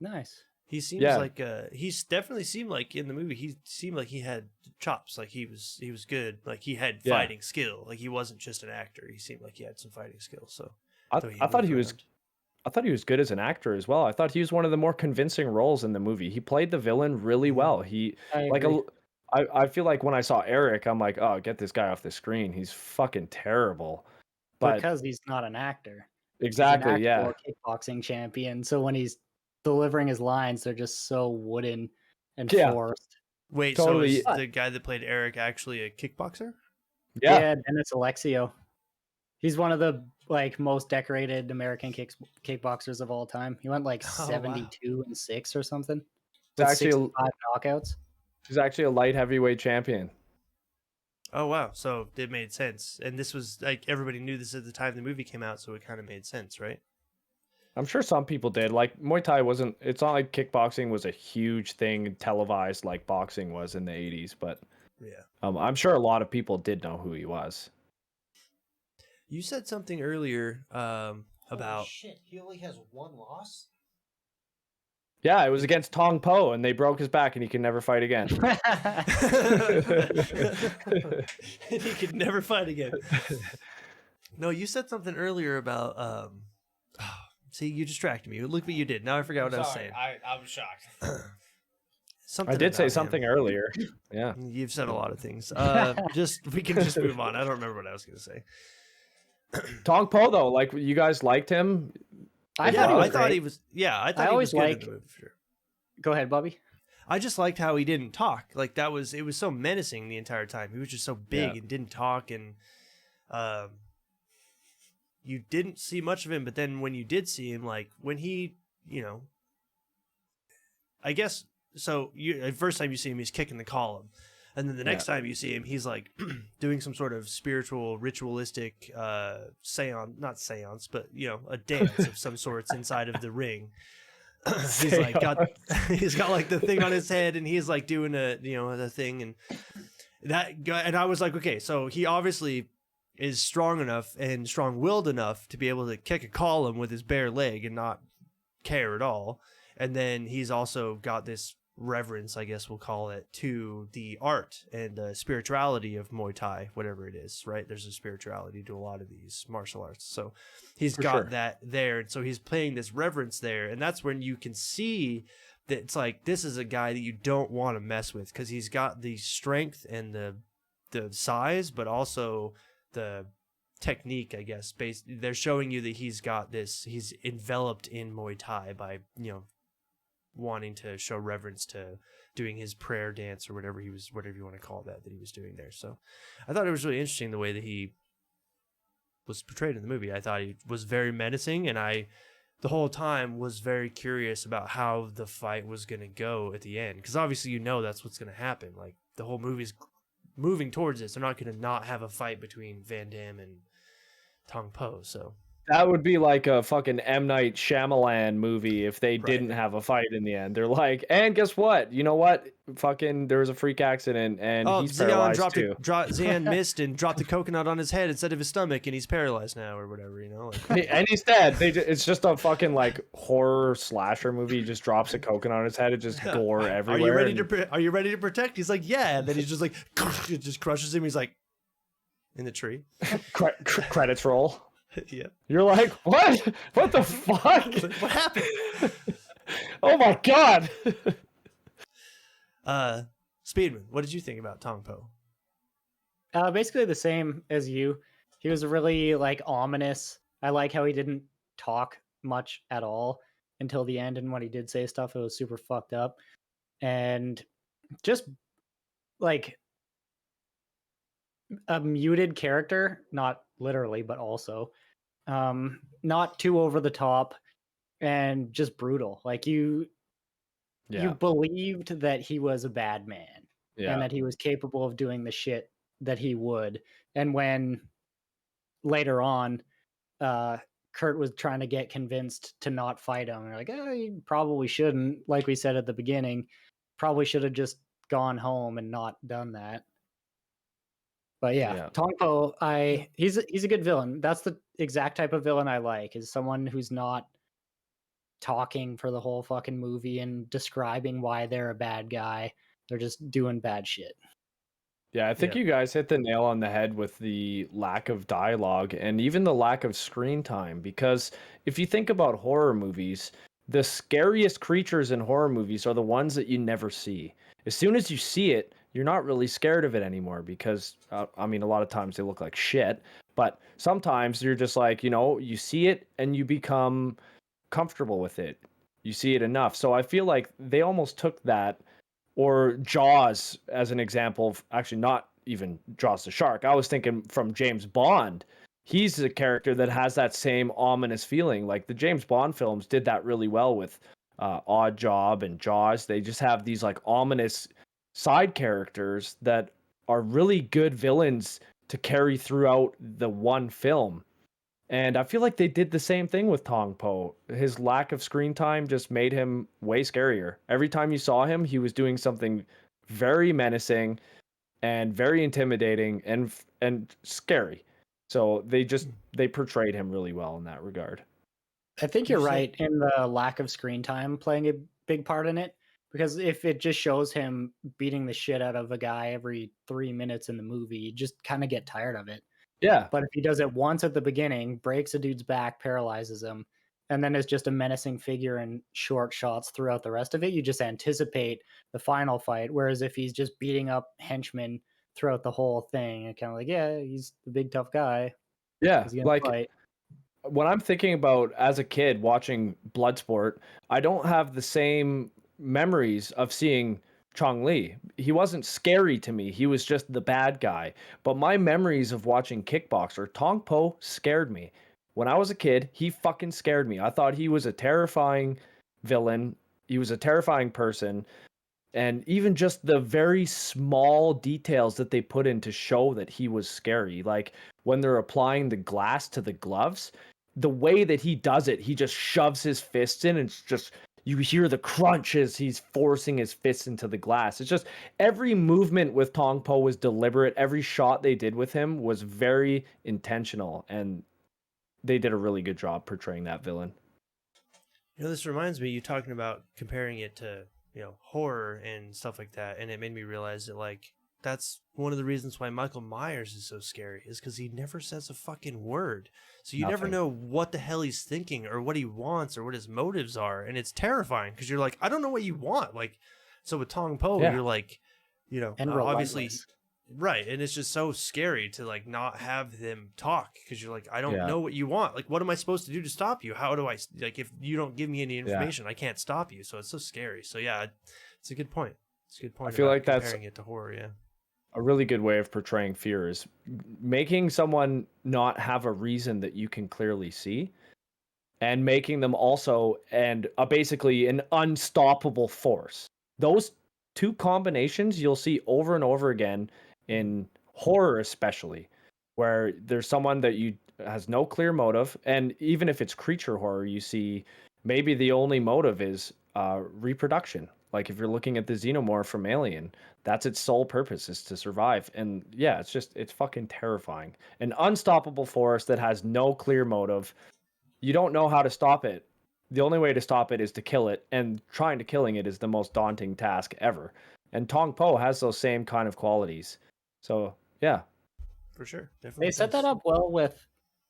Nice. He seems Yeah. like he's definitely seemed like in the movie he seemed like he had chops, like he was good, like he had Yeah. fighting skill, like he wasn't just an actor. He seemed like he had some fighting skill. So I thought he was good as an actor as well. I thought he was one of the more convincing roles in the movie. He played the villain really well. I feel like when I saw Eric, I'm like, oh, get this guy off the screen. He's fucking terrible. But because he's not an actor. exactly, He's an yeah. actual kickboxing champion. So when he's delivering his lines, they're just so wooden and Yeah. forced. wait, Totally. so is the guy that played Eric actually a kickboxer? Yeah. Dennis Alexio. He's one of the like most decorated American kickboxers of all time. He went like Oh, wow. 72-6 or something. He's actually 65 knockouts. he's actually a light heavyweight champion. Oh wow, so it made sense. And this was like everybody knew this at the time the movie came out, so it kind of made sense, right? I'm sure some people did. Like Muay Thai wasn't. It's not like kickboxing was a huge thing televised like boxing was in the 80s, but Yeah. I'm sure a lot of people did know who he was. You said something earlier about Holy shit, he only has one loss? Yeah, it was against Tong Po, and they broke his back, and he can never fight again. he could never fight again. No, you said something earlier about see, you distracted me. Look what you did. Now I forgot what I was saying. I was shocked. Something I did say about something him. earlier. Yeah. You've said a lot of things. We can just move on. I don't remember what I was going to say. Tong Po, though, like you guys liked him. I Yeah, thought he was I thought great. he was. Yeah, I thought I he always was good in like- the movie for sure. Go ahead, Bobby. I just liked how he didn't talk. Like it was so menacing the entire time. He was just so big Yeah. and didn't talk, and you didn't see much of him. But then when you did see him, like when he, I guess so. The first time you see him, he's kicking the column, and then the next time you see him, he's like doing some sort of spiritual, ritualistic not seance, but a dance of some sorts inside of the ring. He's like he's got like the thing on his head, and he's like doing the thing, And I was like, okay, so he obviously is strong enough and strong-willed enough to be able to kick a column with his bare leg and not care at all. And then he's also got this reverence, I guess we'll call it, to the art and the spirituality of Muay Thai, whatever it is, right? There's a spirituality to a lot of these martial arts. So he's got that there. And so he's playing this reverence there. And that's when you can see that it's like, this is a guy that you don't want to mess with, because he's got the strength and the size, but also the technique, I guess. They're showing you that he's got this, he's enveloped in Muay Thai by, wanting to show reverence to doing his prayer dance or whatever you want to call that he was doing there. So I thought it was really interesting the way that he was portrayed in the movie. I thought he was very menacing, and I the whole time was very curious about how the fight was going to go at the end, because obviously that's what's going to happen. Like, the whole movie's moving towards this. They're not going to not have a fight between Van Damme and Tong Po. So that would be like a fucking M. Night Shyamalan movie if they didn't have a fight in the end. They're like, and guess what? You know what? Fucking, there was a freak accident and he's paralyzed too. Zion missed and dropped the coconut on his head instead of his stomach, and he's paralyzed now or whatever, Like, and he's dead. It's just a fucking like horror slasher movie. He just drops a coconut on his head. It just gore everywhere. Are you ready to protect? He's like, yeah. And then he's just like, it just crushes him. He's like, in the tree. Credits roll. Yeah. You're like, what? What the fuck? What happened? Oh my god. Speedman, what did you think about Tong Po? Basically the same as you. He was really like ominous. I like how he didn't talk much at all until the end, and when he did say stuff, it was super fucked up. And just like a muted character, not literally, but also not too over the top and just brutal. Like you believed that he was a bad man and that he was capable of doing the shit that he would. And when later on Kurt was trying to get convinced to not fight him, and like, you probably shouldn't, like we said at the beginning, probably should have just gone home and not done that. But Tong Po, he's a good villain. That's the exact type of villain I like, is someone who's not talking for the whole fucking movie and describing why they're a bad guy. They're just doing bad shit. Yeah, I think you guys hit the nail on the head with the lack of dialogue and even the lack of screen time. Because if you think about horror movies, the scariest creatures in horror movies are the ones that you never see. As soon as you see it, you're not really scared of it anymore, because, a lot of times they look like shit, but sometimes you're just like, you see it and you become comfortable with it. You see it enough. So I feel like they almost took that, or Jaws as an example of, actually not even Jaws the shark. I was thinking from James Bond. He's a character that has that same ominous feeling. Like the James Bond films did that really well with Odd Job and Jaws. They just have these like ominous side characters that are really good villains to carry throughout the one film. And I feel like they did the same thing with Tong Po. His lack of screen time just made him way scarier. Every time you saw him, he was doing something very menacing and very intimidating and scary. So they portrayed him really well in that regard. I think you're right in the lack of screen time playing a big part in it. Because if it just shows him beating the shit out of a guy every 3 minutes in the movie, you just kind of get tired of it. Yeah. But if he does it once at the beginning, breaks a dude's back, paralyzes him, and then is just a menacing figure in short shots throughout the rest of it, you just anticipate the final fight. Whereas if he's just beating up henchmen throughout the whole thing, and kind of like, he's the big tough guy. Yeah, like fight. When I'm thinking about as a kid watching Bloodsport, I don't have the same memories of seeing Chong Li. He wasn't scary to me. He was just the bad guy. But my memories of watching Kickboxer, Tong Po scared me. When I was a kid, he fucking scared me. I thought he was a terrifying villain. He was a terrifying person. And even just the very small details that they put in to show that he was scary. Like when they're applying the glass to the gloves, the way that he does it, he just shoves his fists in and it's just, You hear the crunch as he's forcing his fists into the glass. It's just every movement with Tong Po was deliberate. Every shot they did with him was very intentional, and they did a really good job portraying that villain. This reminds me, you talking about comparing it to, horror and stuff like that, and it made me realize that, like, that's one of the reasons why Michael Myers is so scary, is because he never says a fucking word. So you never Nothing. know what the hell he's thinking or what he wants or what his motives are, and it's terrifying because you're like, I don't know what you want. Like, so with Tong Po, Yeah. you're like, And obviously, relentless. right, and it's just so scary to like not have them talk because you're like, I don't Yeah. know what you want. Like, what am I supposed to do to stop you? How do I like if you don't give me any information, I can't stop you. So it's so scary. So yeah, it's a good point. It's a good point. I feel about like that's comparing it to horror. Yeah, a really good way of portraying fear is making someone not have a reason that you can clearly see, and making them also basically an unstoppable force. Those two combinations you'll see over and over again in horror, especially, where there's someone that you has no clear motive, and even if it's creature horror, you see maybe the only motive is reproduction. Like if you're looking at the xenomorph from Alien, that's its sole purpose, is to survive. And yeah, it's fucking terrifying. An unstoppable force that has no clear motive. You don't know how to stop it. The only way to stop it is to kill it, and trying to killing it is the most daunting task ever. And Tong Po has those same kind of qualities. So yeah, for sure. Definitely. They set that does. up well with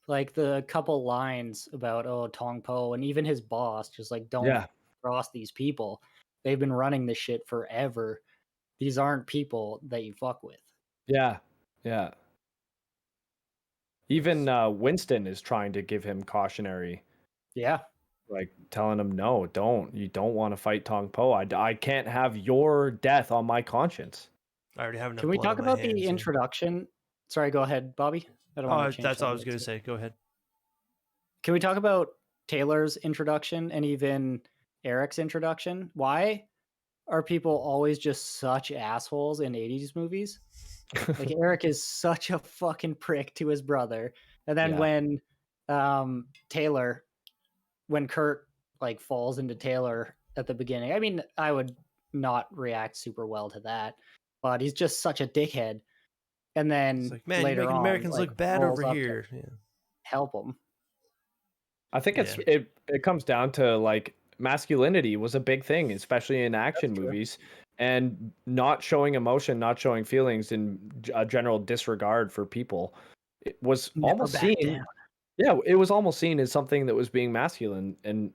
like the couple lines about Tong Po and even his boss, just like don't yeah, cross these people. They've been running this shit forever. These aren't people that you fuck with. yeah, yeah. Even Winston is trying to give him cautionary, Yeah. like telling him, no, you don't want to fight Tong Po. I can't have your death on my conscience. I already have enough. Can we blood talk on my about hands, the yeah. introduction? Sorry, go ahead, Bobby. I don't want to change That's all I was subjects gonna here. say. Go ahead. Can we talk about Taylor's introduction and even Eric's introduction? Why are people always just such assholes in 80s movies? Like Eric is such a fucking prick to his brother. And then Yeah. when Kurt like falls into Taylor at the beginning, I mean, I would not react super well to that, but he's just such a dickhead. And then It's like, man, you're later making on, Americans like, look bad rolls over up to here. Yeah. help him. I think Yeah. it comes down to like masculinity was a big thing, especially in action That's true. movies, and not showing emotion, not showing feelings, and a general disregard for people. It was Never almost back seen. down. Yeah, it was almost seen as something that was being masculine, and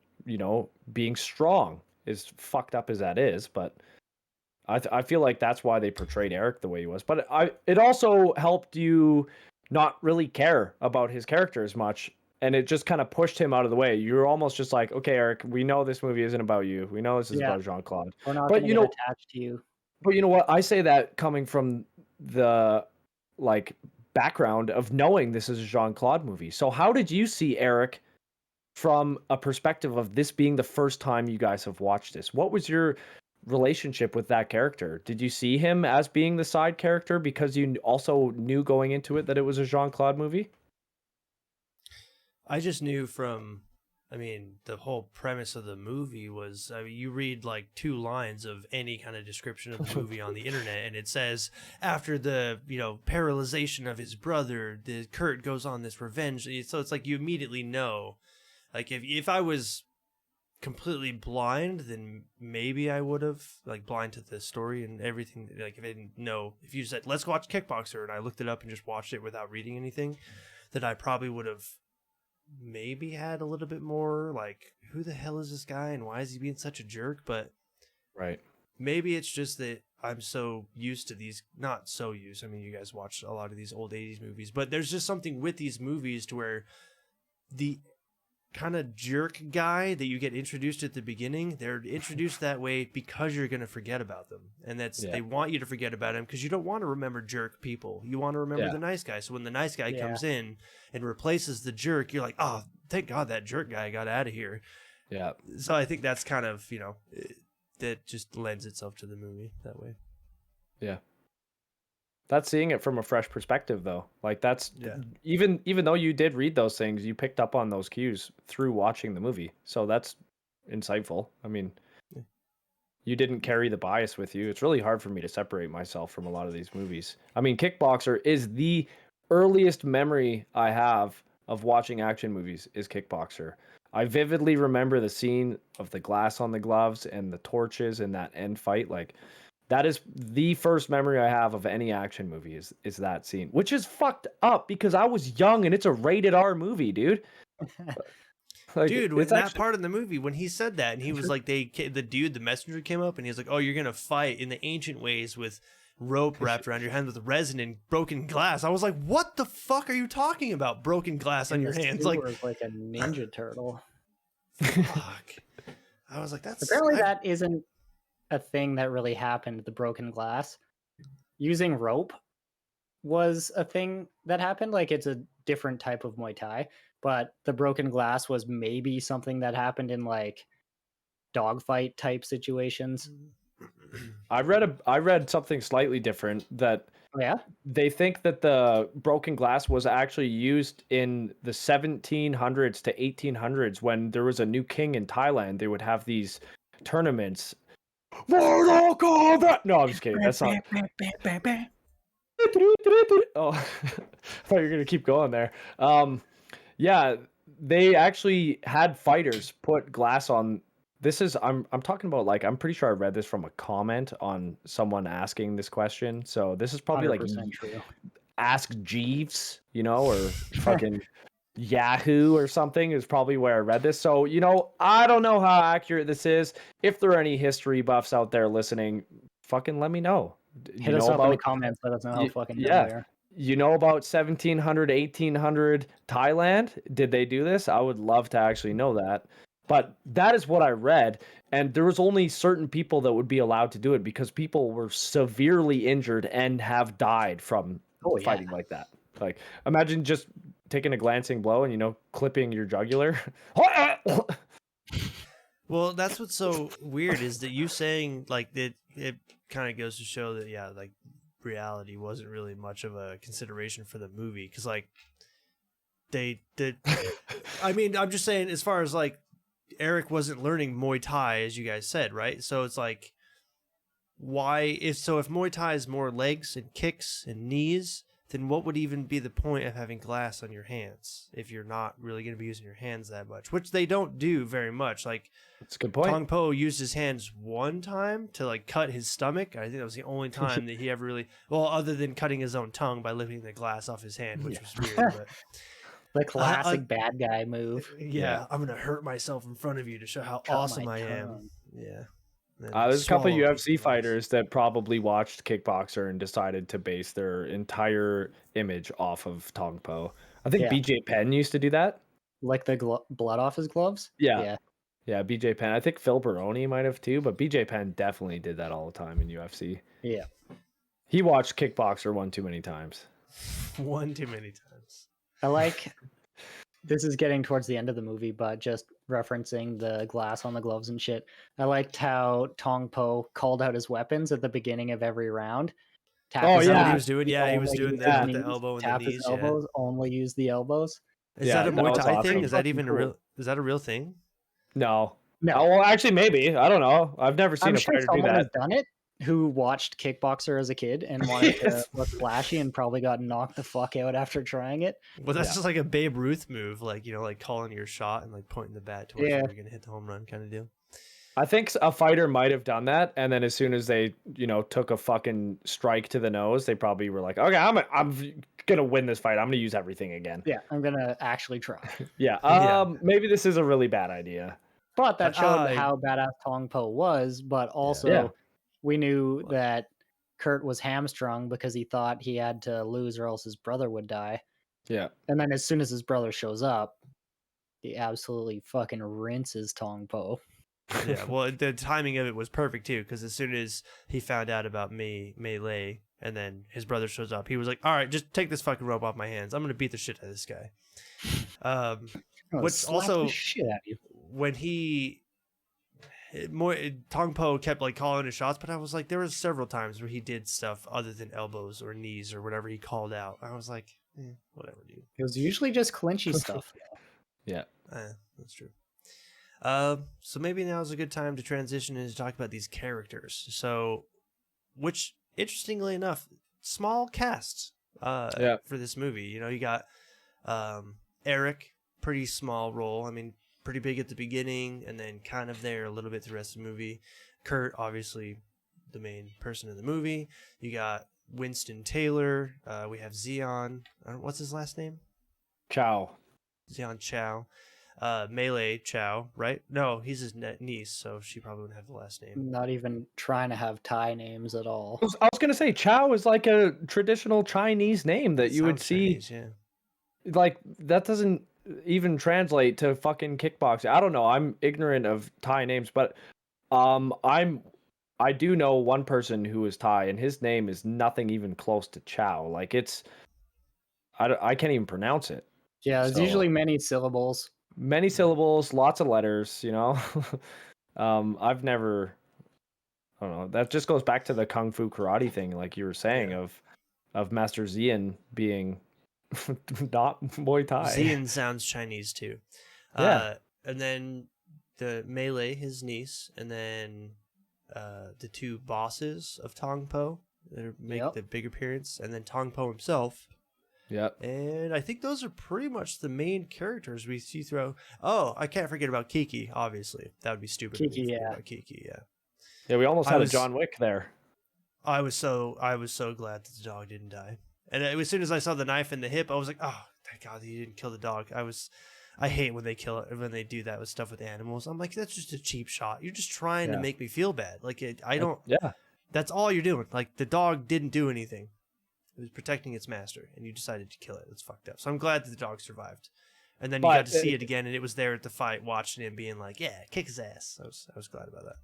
being strong, as fucked up as that is. But I feel like that's why they portrayed Eric the way he was. But it also helped you not really care about his character as much, and it just kind of pushed him out of the way. You're almost just like, okay, Eric, we know this movie isn't about you. We know this is Yeah. about Jean-Claude. We're not But going to get attached to you. But you know what? I say that coming from the like background of knowing this is a Jean-Claude movie. So how did you see Eric from a perspective of this being the first time you guys have watched this? What was your relationship with that character? Did you see him as being the side character because you also knew going into it that it was a Jean-Claude movie? I just knew from, the whole premise of the movie was, you read like 2 lines of any kind of description of the movie on the internet, and it says after the, paralyzation of his brother, the Kurt goes on this revenge. So it's like you immediately know, like if I was completely blind, then maybe I would have, like, blind to the story and everything. Like if I didn't know, if you said let's watch Kickboxer and I looked it up and just watched it without reading anything, then I probably would have maybe had a little bit more like, who the hell is this guy and why is he being such a jerk? But Right. maybe it's just that I'm so used to these, not so used. You guys watch a lot of these old 80s movies, but there's just something with these movies to where the kind of jerk guy that you get introduced at the beginning, they're introduced that way because you're going to forget about them. And they want you to forget about him because you don't want to remember jerk people. You want to remember the nice guy. So when the nice guy comes in and replaces the jerk, you're like, oh, thank God that jerk guy got out of here. Yeah. So I think that's kind of, that just lends itself to the movie that way. Yeah. That's seeing it from a fresh perspective, though. Like that's even though you did read those things, you picked up on those cues through watching the movie. So that's insightful. I mean, you didn't carry the bias with you. It's really hard for me to separate myself from a lot of these movies. I mean, Kickboxer is the earliest memory I have of watching action movies is Kickboxer. I vividly remember the scene of the glass on the gloves and the torches in that end fight. Like, that is the first memory I have of any action movie is that scene, which is fucked up because I was young and it's a rated R movie, dude. Like, Dude, when it's that actually, part in the movie, when he said that, and he was like, the messenger came up, and he was like, "Oh, you're gonna fight in the ancient ways with rope wrapped around your hands with resin and broken glass." I was like, "What the fuck are you talking about? Broken glass on In your the hands?" Like, sewers like a ninja turtle. fuck. I was like, "That's Apparently, that isn't a thing that really happened. The broken glass, using rope, was a thing that happened. Like, it's a different type of Muay Thai, but the broken glass was maybe something that happened in like dogfight type situations. I read something slightly different that Oh, yeah, they think that the broken glass was actually used in the 1700s to 1800s when there was a new king in Thailand. They would have these tournaments. Mortal Kombat! No, I'm just kidding. That's not. Oh, I thought you were gonna keep going there. Yeah, they actually had fighters put glass on. This is I'm talking about, like, I'm pretty sure I read this from a comment on someone asking this question. So this is probably like 100% true. Ask Jeeves, or fucking Yahoo or something is probably where I read this. So, I don't know how accurate this is. If there are any history buffs out there listening, fucking let me know. Hit us up in the comments. Let us know how fucking dumb yeah. we are. You know about 1700, 1800 Thailand? Did they do this? I would love to actually know that. But that is what I read. And there was only certain people that would be allowed to do it because people were severely injured and have died from fighting like that. Like, imagine just taking a glancing blow and, clipping your jugular. Well, that's what's so weird is that you saying like that it kind of goes to show that like reality wasn't really much of a consideration for the movie because like they did. I mean, I'm just saying as far as like Eric wasn't learning Muay Thai as you guys said, right? So it's like if Muay Thai is more legs and kicks and knees, then what would even be the point of having glass on your hands if you're not really going to be using your hands that much, which they don't do very much. Like, that's a good point. Tong Po used his hands one time to like cut his stomach. I think that was the only time that he ever really, well, other than cutting his own tongue by lifting the glass off his hand, which was weird. But the classic bad guy move. Yeah, I'm gonna hurt myself in front of you to show how awesome I am. Yeah. There's a couple of UFC fighters that probably watched Kickboxer and decided to base their entire image off of Tong Po. I think BJ Penn used to do that. Like the blood off his gloves? Yeah, BJ Penn. I think Phil Baroni might have too, but BJ Penn definitely did that all the time in UFC. Yeah. He watched Kickboxer one too many times. One too many times. I like... This is getting towards the end of the movie, but just referencing the glass on the gloves and shit. I liked how Tong Po called out his weapons at the beginning of every round. Is that what he was doing? Yeah, he was doing that with the elbow and tap the knees. His elbows, only use the elbows. Is that a Muay Thai thing? Awesome. Is that even cool. Is that a real thing? No. No. Oh, well, actually, maybe. I don't know. I've never seen a fighter do that. Has done it who watched Kickboxer as a kid and wanted to look flashy and probably got knocked the fuck out after trying it. Well, that's just like a Babe Ruth move, like, like calling your shot and like pointing the bat towards where you're going to hit the home run kind of deal. I think a fighter might have done that, and then as soon as they, took a fucking strike to the nose, they probably were like, okay, I'm going to win this fight. I'm going to use everything again. Yeah, I'm going to actually try. Maybe this is a really bad idea. But that showed how badass Tong Po was, but also we knew that Kurt was hamstrung because he thought he had to lose or else his brother would die. Yeah. And then as soon as his brother shows up, he absolutely fucking rinses Tong Po. Yeah, well, the timing of it was perfect too, because as soon as he found out about Melee, and then his brother shows up, he was like, "All right, just take this fucking rope off my hands. I'm gonna beat the shit out of this guy." Which also, shit at you. When Tong Po kept like calling his shots, but I was like, there was several times where he did stuff other than elbows or knees or whatever he called out. I was like, whatever, dude. It was usually just clinchy stuff. Yeah, that's true. So maybe now is a good time to transition and to talk about these characters. So, which interestingly enough, small cast for this movie. You know, you got Eric, pretty small role. I mean, pretty big at the beginning, and then kind of there a little bit the rest of the movie. Kurt, obviously, the main person in the movie. You got Winston Taylor. We have Xeon. What's his last name? Chow. Xeon Chow. Melee Chow, right? No, he's his niece, so she probably wouldn't have the last name. Not even trying to have Thai names at all. I was gonna say Chow is like a traditional Chinese name that you would Sounds see. Chinese, yeah. Like that doesn't even translate to fucking kickboxing. I don't know. I'm ignorant of Thai names, but I do know one person who is Thai, and his name is nothing even close to Chow. Like I can't even pronounce it. Yeah, it's So- usually many syllables. Many syllables, lots of letters. You know, I've never. I don't know. That just goes back to the kung fu karate thing, like you were saying, Yeah. of Master Zian being not Muay Thai. Xian sounds Chinese too. Yeah. And then the Melee, his niece, and then the two bosses of Tong Po that make Yep. the big appearance, and then Tong Po himself. Yep. And I think those are pretty much the main characters we see throughout. Oh, I can't forget about Kiki, obviously. That would be stupid. of me to Kiki, forget yeah. about Kiki, yeah. Yeah, we almost I had was- a John Wick there. I was so glad that the dog didn't die. And as soon as I saw the knife in the hip, I was like, "Oh, thank God he didn't kill the dog." I hate when they kill it, when they do that with stuff with animals. I'm like, that's just a cheap shot. You're just trying to Yeah. make me feel bad. Like I don't. Yeah. That's all you're doing. Like the dog didn't do anything. It was protecting its master, and you decided to kill it. It's fucked up. So I'm glad that the dog survived. And then you But got to see it again, and it was there at the fight, watching him, being like, "Yeah, kick his ass." I was glad about that.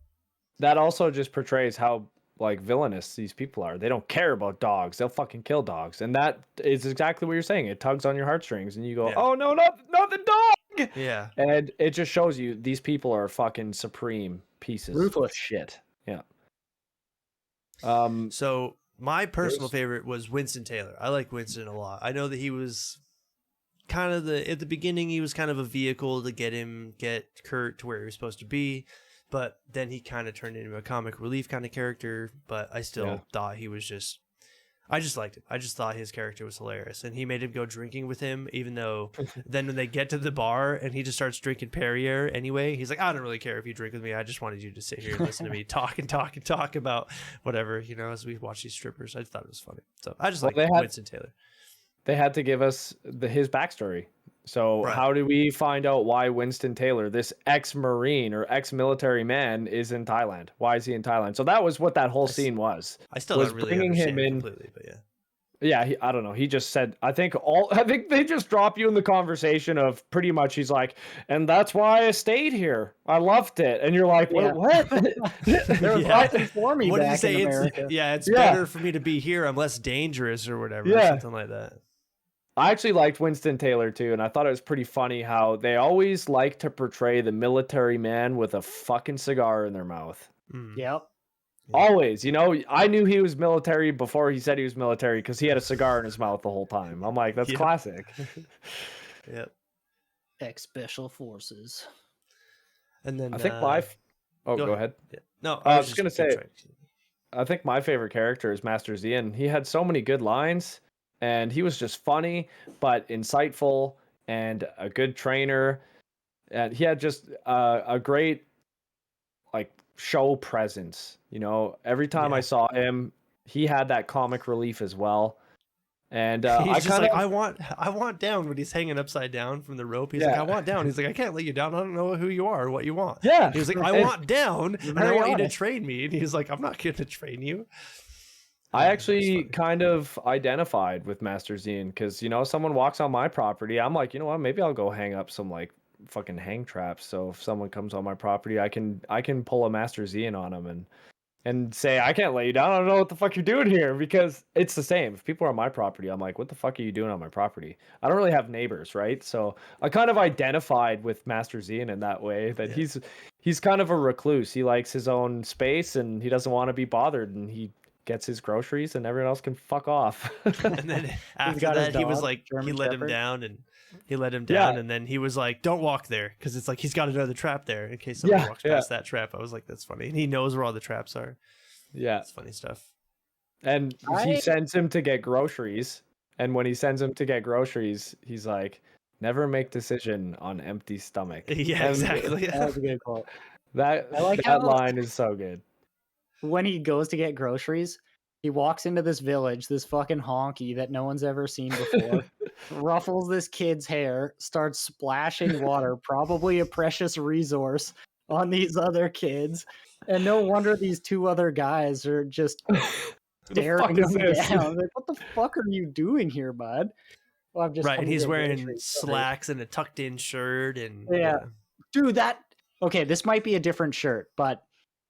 That also just portrays how like villainous these people are. They don't care about dogs. They'll fucking kill dogs. And that is exactly what you're saying. It tugs on your heartstrings and you go, Yeah. "Oh no, not the dog." Yeah. And it just shows you these people are fucking supreme pieces Ruthless. of shit. Yeah. So my personal There's- favorite was Winston Taylor. I like Winston a lot. I know that he was kind of at the beginning he was kind of a vehicle to get Kurt to where he was supposed to be, but then he kind of turned into a comic relief kind of character. But I still thought he was I just liked him. I just thought his character was hilarious, and he made him go drinking with him, even though then when they get to the bar and he just starts drinking Perrier anyway, he's like, "I don't really care if you drink with me. I just wanted you to sit here and listen to me talk about whatever, as we watch these strippers." I just thought it was funny. So I just like Winston Taylor. They had to give us his backstory. So Right. how do we find out why Winston Taylor, this ex-Marine or ex-military man, is in Thailand? Why is he in Thailand? So that was what that whole scene was. I still was don't really bringing him understand it in- completely, but yeah. Yeah, I don't know. He just said, I think they just drop you in the conversation of pretty much he's like, and that's why I stayed here. I loved it. And you're like, Yeah. what? There was Yeah. nothing for me What did he back say? in It's America. it's Yeah. better for me to be here. I'm less dangerous or whatever, or Yeah. something like that. I actually liked Winston Taylor too, and I thought it was pretty funny how they always like to portray the military man with a fucking cigar in their mouth. Mm. Yep. Always, I knew he was military before he said he was military because he had a cigar in his mouth the whole time. I'm like, that's Yep. classic. Yep. Ex Special Forces. And then I think go go ahead. Yeah. No, I was just gonna keep say- trying. I think my favorite character is Master Zian. He had so many good lines, and he was just funny but insightful and a good trainer. And he had just a great show presence. Every time I Yeah. saw him, he had that comic relief as well. And He's I just kind like, of I want down when he's hanging upside down from the rope. He's like, Yeah. I want down. He's like, I can't let you down. I don't know who you are or what you want. yeah. He was like, I And want down, and I very want you to honest. train me. And he's like, I'm not going to train you. I Yeah, actually that's funny. kind of identified with Master Zian because someone walks on my property, I'm like, you know what, maybe I'll go hang up some fucking hang traps. So if someone comes on my property, I can pull a Master Zian on them and say, I can't let you down. I don't know what the fuck you're doing here, because it's the same. If people are on my property, I'm like, what the fuck are you doing on my property? I don't really have neighbors, right? So I kind of identified with Master Zian in that way, that he's kind of a recluse. He likes his own space and he doesn't want to be bothered, and he gets his groceries, and everyone else can fuck off. And then after got his that, he was dog, like, he German let him Shepherd. down, and he let him Yeah. down, and then he was like, "Don't walk there," because it's like he's got another trap there in case somebody Yeah, walks yeah. past that trap. I was like, "That's funny," and he knows where all the traps are. Yeah, It's funny stuff. and he I- sends him to get groceries, and when he sends him to get groceries, he's like, "Never make decision on empty stomach." Yeah, And exactly. That was a good quote. That I like that how- line is so good. When he goes to get groceries, he walks into this village, this fucking honky that no one's ever seen before, ruffles this kid's hair, starts splashing water, probably a precious resource, on these other kids. And no wonder these two other guys are just Who the staring fuck is him this? down. Like, what the fuck are you doing here, bud? Well, I'm just Right, come and to he's get wearing groceries. Sorry. slacks and a tucked-in shirt, and Yeah. Dude, okay, this might be a different shirt, but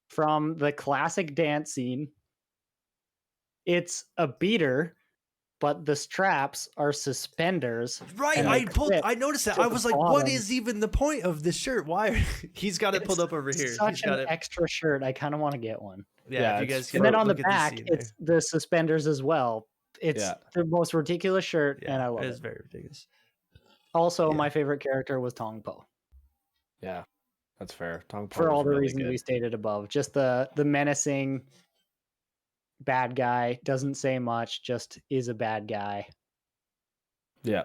from the classic dance scene, it's a beater, but the straps are suspenders. Right, and I they clip I noticed that. to I the was like, "What bottom. is even the point of this shirt? Why?" He's got it pulled It's up over here. Such He's got an it. extra shirt. I kind of want to get one. Yeah, Yeah, if you it's guys for- can And then on the look at this back, scene it's the suspenders as well. It's Yeah. the most ridiculous shirt, there. and Yeah, I love it it. is very ridiculous. Also, yeah. my favorite character was Tong Po. Yeah, that's fair. Tong Po For was all the really reasons good. we stated above. Just the menacing bad guy, doesn't say much, just is a bad guy. Yeah,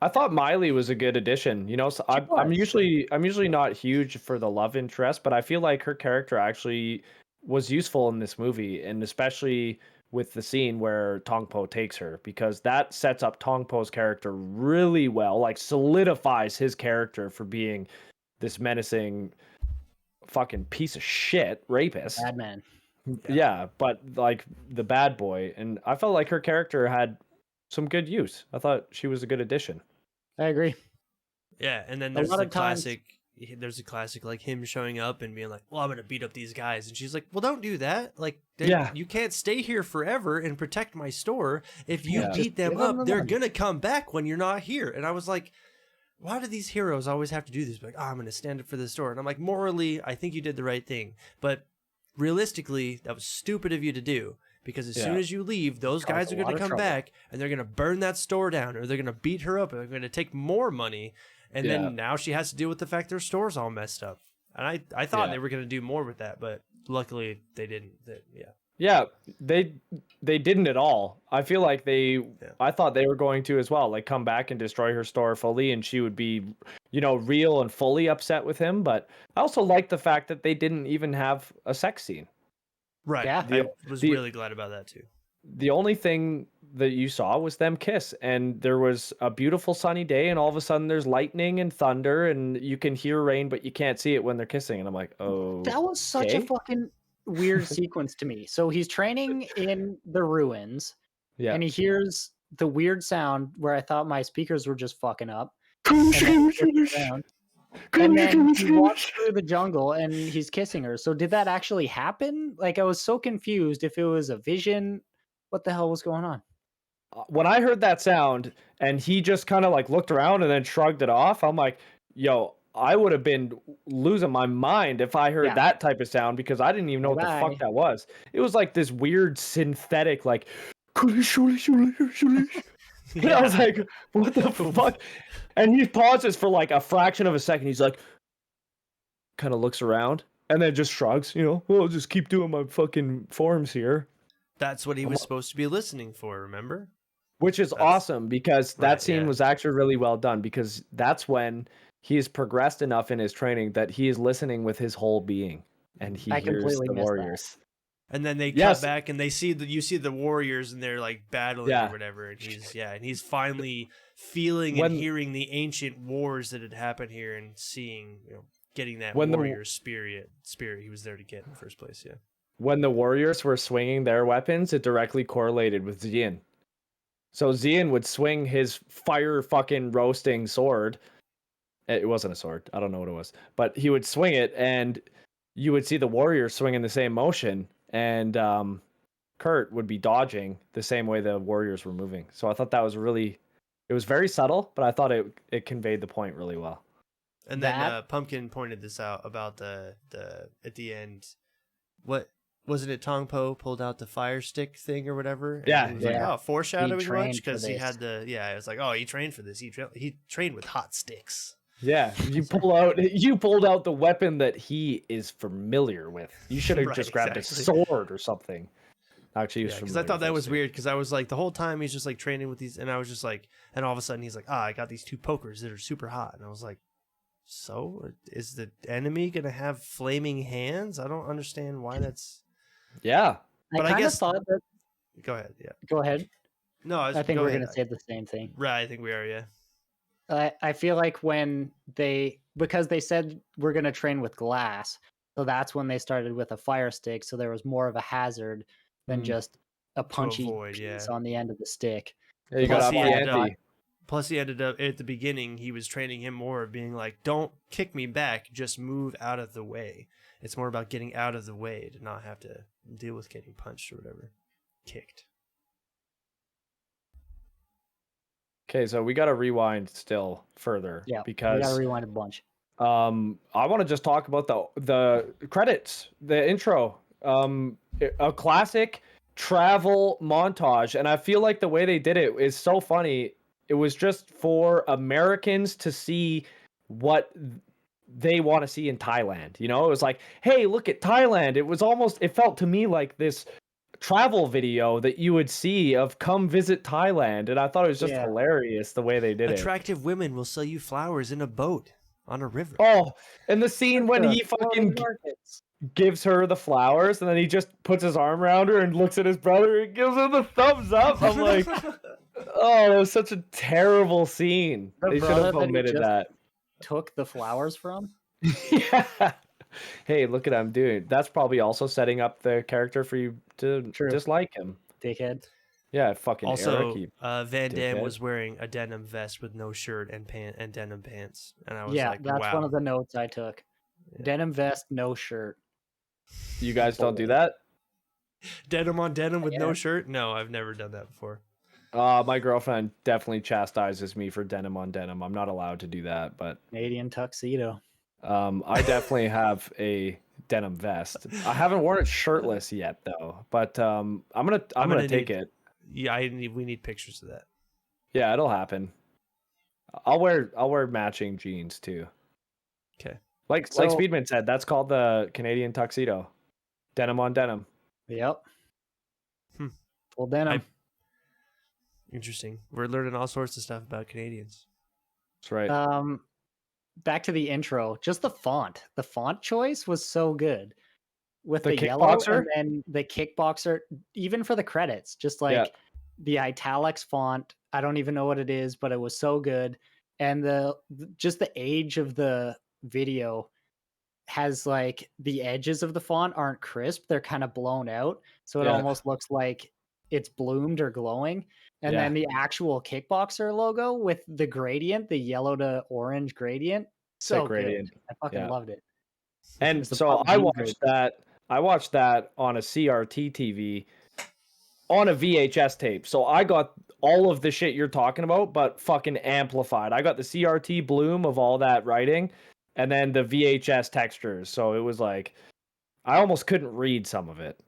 I thought Miley was a good addition. You know, so I'm was. usually not huge for the love interest, but I feel like her character actually was useful in this movie, and especially with the scene where Tong Po takes her, because that sets up Tong Po's character really well, like solidifies his character for being this menacing fucking piece of shit rapist. Bad man. Yeah, but like the bad boy, and I felt like her character had some good use. I thought she was a good addition. I agree. Yeah, and then A there's lot the of times- classic. There's a classic like him showing up and being like, "Well, I'm gonna beat up these guys," and she's like, "Well, don't do that. Like, Yeah. you can't stay here forever and protect my store. If you Yeah. beat Just them give 'em up, the they're money." gonna come back when you're not here." And I was like, "Why do these heroes always have to do this? Like, I'm gonna stand up for the store." And I'm like, morally, I think you did the right thing, but realistically, that was stupid of you to do. Because as soon Yeah. as you leave, those Caused guys a are going lot to of come trouble. back and they're going to burn that store down, or they're going to beat her up, and they're going to take more money. And Yeah. then now she has to deal with the fact their store's all messed up. And I thought Yeah. they were going to do more with that, but luckily they didn't. Yeah. Yeah, they didn't at all. I feel like I thought they were going to as well, like come back and destroy her store fully, and she would be, real and fully upset with him. But I also like the fact that they didn't even have a sex scene. Right. Yeah. I was the- really glad about that too. The only thing that you saw was them kiss, and there was a beautiful sunny day, and all of a sudden there's lightning and thunder, and you can hear rain, but you can't see it when they're kissing. And I'm like, oh, That was such a okay. fucking weird sequence to me. So he's training in the ruins, Yeah. and he hears the weird sound where I thought my speakers were just fucking up. And then he turns around, and then he walks through the jungle and he's kissing her. So did that actually happen? Like, I was so confused if it was a vision. What the hell was going on? When I heard that sound and he just kind of like looked around and then shrugged it off, I'm like, yo, I would have been losing my mind if I heard Yeah. that type of sound, because I didn't even know what the Bye-bye. fuck that was. It was like this weird synthetic, like, and I was like, what the fuck? And he pauses for like a fraction of a second. He's like, kind of looks around and then just shrugs, well, I'll just keep doing my fucking forms here. That's what he was supposed to be listening for, remember? Which is That's- awesome, because that right, scene yeah. was actually really well done, because that's when he's progressed enough in his training that he is listening with his whole being, and he I hears completely the missed that. warriors. And then they Yes. cut back and you see the warriors and they're like battling Yeah. or whatever. And he's finally feeling When- and hearing the ancient wars that had happened here and seeing, getting that When the- warrior spirit he was there to get in the first place. Yeah. When the warriors were swinging their weapons, it directly correlated with Xian. So Xian would swing his fire fucking roasting sword. It wasn't a sword. I don't know what it was. But he would swing it, and you would see the warriors swing in the same motion, and Kurt would be dodging the same way the warriors were moving. So I thought that was it was very subtle, but I thought it conveyed the point really well. And then That- Pumpkin pointed this out about the at the end. What wasn't it Tong Po pulled out the fire stick thing or whatever? And Yeah, it was yeah. like, oh, foreshadowing trained much for because he this. had the it was like, oh, he trained for this. He trained with hot sticks. Yeah, you pulled out the weapon that he is familiar with. You should have Right, just grabbed exactly. a sword or something. Actually, he was Yeah, because familiar I thought with that those was two. weird because I was like the whole time he's just like training with these, and I was just like, and all of a sudden he's like, I got these 2 pokers that are super hot, and I was like, so is the enemy gonna have flaming hands? I don't understand why that's. Yeah, But I I kind of guess- thought that. Go ahead, yeah. Go ahead. No, I think go we're ahead. gonna say the same thing. Right, I think we are. Yeah. I feel like because they said we're gonna train with glass, so that's when they started with a fire stick. So there was more of a hazard than Mm. just a punchy avoid, piece yeah. on the end of the stick. yeah you Plus got he off the ended up- ante. Plus, he ended up at the beginning. He was training him more, being like, "Don't kick me back. Just move out of the way." It's more about getting out of the way to not have to deal with getting punched or whatever, kicked. Okay, so we got to rewind still further. Yeah, we because gotta rewind a bunch. I want to just talk about the credits, the intro. A classic travel montage, and I feel like the way they did it is so funny. It was just for Americans to see what they want to see in Thailand. You know, it was like, hey, look at Thailand. It felt to me like this travel video that you would see of come visit Thailand, and I thought it was just Yeah. hilarious the way they did it. Attractive women will sell you flowers in a boat on a river. Oh, and the scene when he fucking markets. gives her the flowers, and then he just puts his arm around her and looks at his brother and gives him the thumbs up. I'm like, oh, that was such a terrible scene. The They should brother have that he omitted just- that. took the flowers from. Yeah. Hey, look at him doing. That's probably also setting up the character for you to True. dislike him. Dickhead. Yeah, fucking Also, Eric. Van Damme dickhead. was wearing a denim vest with no shirt and denim pants, and I was Yeah, like, that's "Wow." one of the notes I took. Yeah. Denim vest, no shirt. You guys don't do that? Denim on denim with no Yeah. shirt? No, I've never done that before. My girlfriend definitely chastises me for denim on denim. I'm not allowed to do that, but Canadian tuxedo. I definitely have a denim vest. I haven't worn it shirtless yet though, but I'm gonna take need- it. Yeah, we need pictures of that. Yeah, it'll happen. I'll wear matching jeans too. Okay. Like So- Speedman said, that's called the Canadian tuxedo. Denim on denim. Yep. Hmm. Full denim. Interesting. We're learning all sorts of stuff about Canadians. That's right. Back to the intro. Just the font. The font choice was so good. With The the yellow Kickboxer? and then the Kickboxer, even for the credits, just like Yeah. the italics font. I don't even know what it is, but it was so good. And just the age of the video has like the edges of the font aren't crisp, they're kind of blown out, so it Yeah. almost looks like it's bloomed or glowing. And Yeah. then the actual Kickboxer logo with the gradient, the yellow to orange gradient, Sick so gradient. good. I fucking Yeah. loved it. And It's the so PUBG I grade. watched that on a CRT TV on a VHS tape. So I got all of the shit you're talking about, but fucking amplified. I got the CRT bloom of all that writing and then the VHS textures. So it was like I almost couldn't read some of it.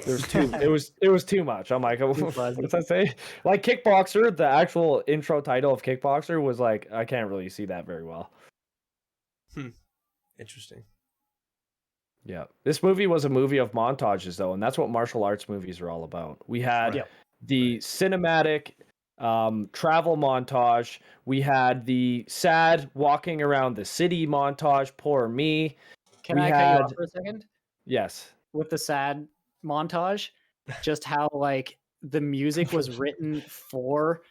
There's too it was too much. I'm like, what fuzzy. does that say? Like Kickboxer, the actual intro title of Kickboxer was like I can't really see that very well. Interesting. Yeah. This movie was a movie of montages, though, and that's what martial arts movies are all about. We had Right. the cinematic travel montage. We had the sad walking around the city montage. Poor me. Can We I cut you had- off for a second? Yes. With the sad montage, just how like the music was written for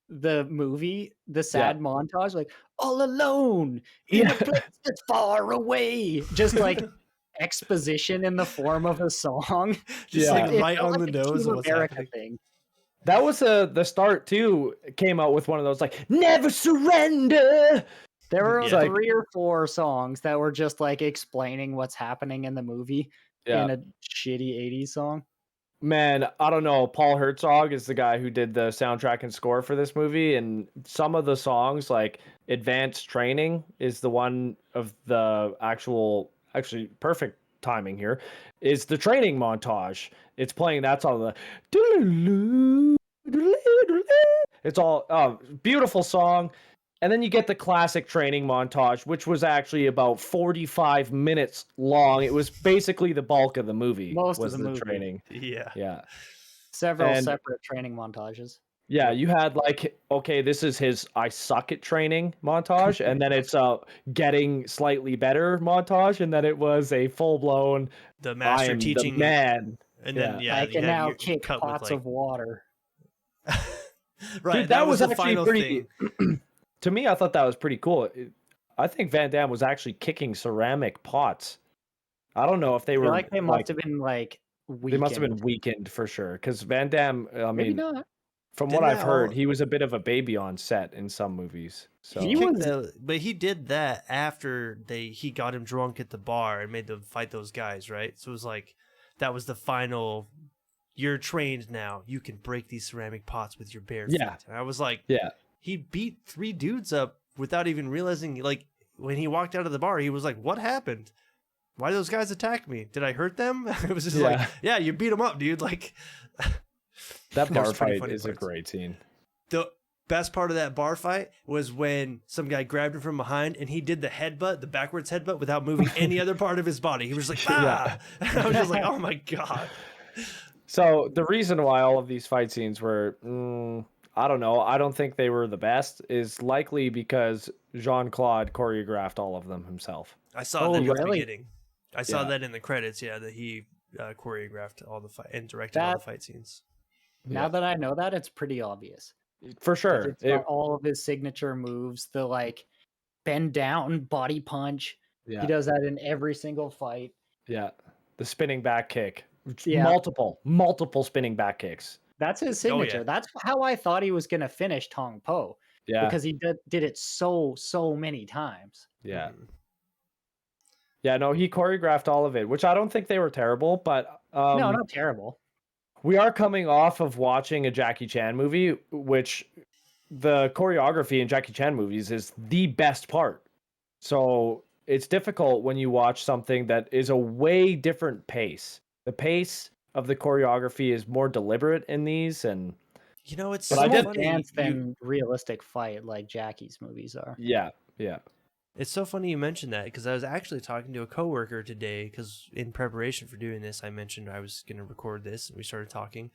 the movie, the sad montage, like all alone in a place that's far away, just like exposition in the form of a song. Just Yeah. like It right felt on like the a nose Team of what's America happening. thing. That was the start, too. Came out with one of those, like, never surrender. There were Yeah. 3 or 4 songs that were just like explaining what's happening in the movie in a shitty 80s song. Man, I don't know. Paul Herzog is the guy who did the soundtrack and score for this movie, and some of the songs, like Advanced Training, is the one of the actually perfect timing here, is the training montage. It's playing that song. The it's all beautiful song. And then you get the classic training montage, which was actually about 45 minutes long. It was basically the bulk of the movie. Most of was the the movie. training. Yeah. Yeah. Several And- separate training montages. Yeah, you had like, okay, this is his I suck at training montage, and then it's getting slightly better montage, and then it was a full blown The I master am teaching the man. and then Yeah. yeah, I you can have now your kick cut with, pots like, of water. right. Dude, that was the actually final pretty. thing. To me, I thought that was pretty cool. I think Van Damme was actually kicking ceramic pots. I don't know if they I feel were like they must have been like weakened. they must have been weakened for sure. Because Van Damme, I Maybe mean, not. from Didn't what I've that heard, all- he was a bit of a baby on set in some movies. So He He kicked was- but he did that after he got him drunk at the bar and made them fight those guys, right? So it was like that was the final. You're trained now. You can break these ceramic pots with your bare feet. Yeah. And I was like, yeah, he beat 3 dudes up without even realizing. Like when he walked out of the bar, he was like, "What happened? Why those guys attacked me? Did I hurt them?" It was just like, "Yeah, you beat them up, dude." Like that That bar was pretty fight funny is a parts. great scene. the best part of that bar fight was when some guy grabbed him from behind and he did the headbutt, the backwards headbutt, without moving any other part of his body. He was like, "Ah!" And I was just like, "Oh my god." So the reason why all of these fight scenes were, I don't know, I don't think they were the best, is likely because Jean-Claude choreographed all of them himself. I saw Oh, that in the really? beginning. I saw Yeah. that in the credits. Yeah, that he choreographed all the fight and directed all the That- fight scenes. Now Yeah. that I know that, it's pretty obvious. For 'Cause sure. It's got all of his signature moves, the like bend down body punch. Yeah, He does that in every single fight. yeah. The spinning back kick. Yeah. Multiple spinning back kicks. That's his Oh, yeah. signature. That's how I thought he was gonna finish Tong Po Yeah, because he did it so many times. yeah. Mhm. Yeah, no, he choreographed all of it, which I don't think they were terrible, but No, not terrible. we are coming off of watching a Jackie Chan movie, which the choreography in Jackie Chan movies is the best part. So it's difficult when you watch something that is a way different pace. The pace of the choreography is more deliberate in these, and You know, it's But so I It's did- more funny. dance than realistic fight like Jackie's movies are. yeah. It's so funny you mentioned that because I was actually talking to a coworker today because in preparation for doing this, I mentioned I was going to record this and we started talking.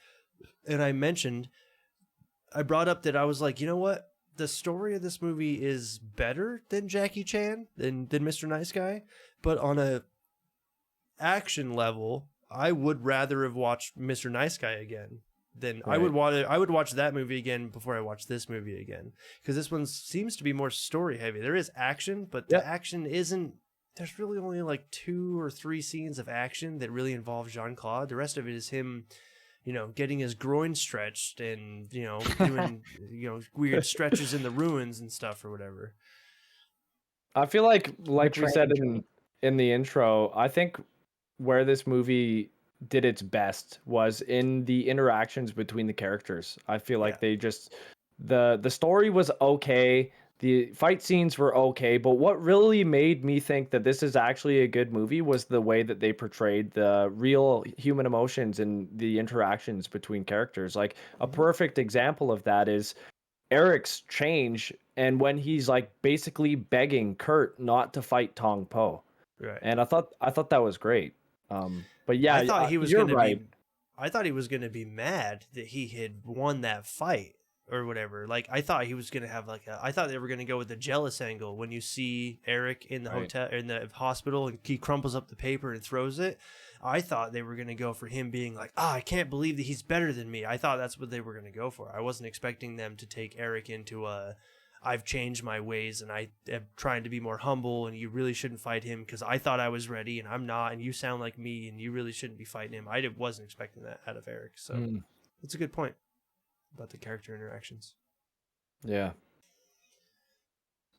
And I brought up that I was like, you know what? The story of this movie is better than Jackie Chan, than Mr. Nice Guy. But on a action level, I would rather have watched Mr. Nice Guy again. I would watch that movie again before I watch this movie again, because this one seems to be more story heavy. There is action, but the action isn't. There's really only like 2 or 3 scenes of action that really involve Jean-Claude. The rest of it is him, getting his groin stretched and doing weird stretches in the ruins and stuff or whatever. I feel like we said training. in the intro, I think where this movie did its best was in the interactions between the characters. I feel like they just the story was okay, the fight scenes were okay, but what really made me think that this is actually a good movie was the way that they portrayed the real human emotions and the interactions between characters. Like a perfect example of that is Eric's change and when he's like basically begging Kurt not to fight Tong Po. Right. And I thought that was great. But yeah, I thought he was you're going right. to be. I thought he was going to be mad that he had won that fight or whatever. Like I thought he was going to have I thought they were going to go with the jealous angle when you see Eric in the hotel in the hospital and he crumples up the paper and throws it. I thought they were going to go for him being like, I can't believe that he's better than me. I thought that's what they were going to go for. I wasn't expecting them to take Eric into I've changed my ways and I am trying to be more humble and you really shouldn't fight him because I thought I was ready and I'm not and you sound like me and you really shouldn't be fighting him. I wasn't expecting that out of Eric. So it's a good point about the character interactions. Yeah.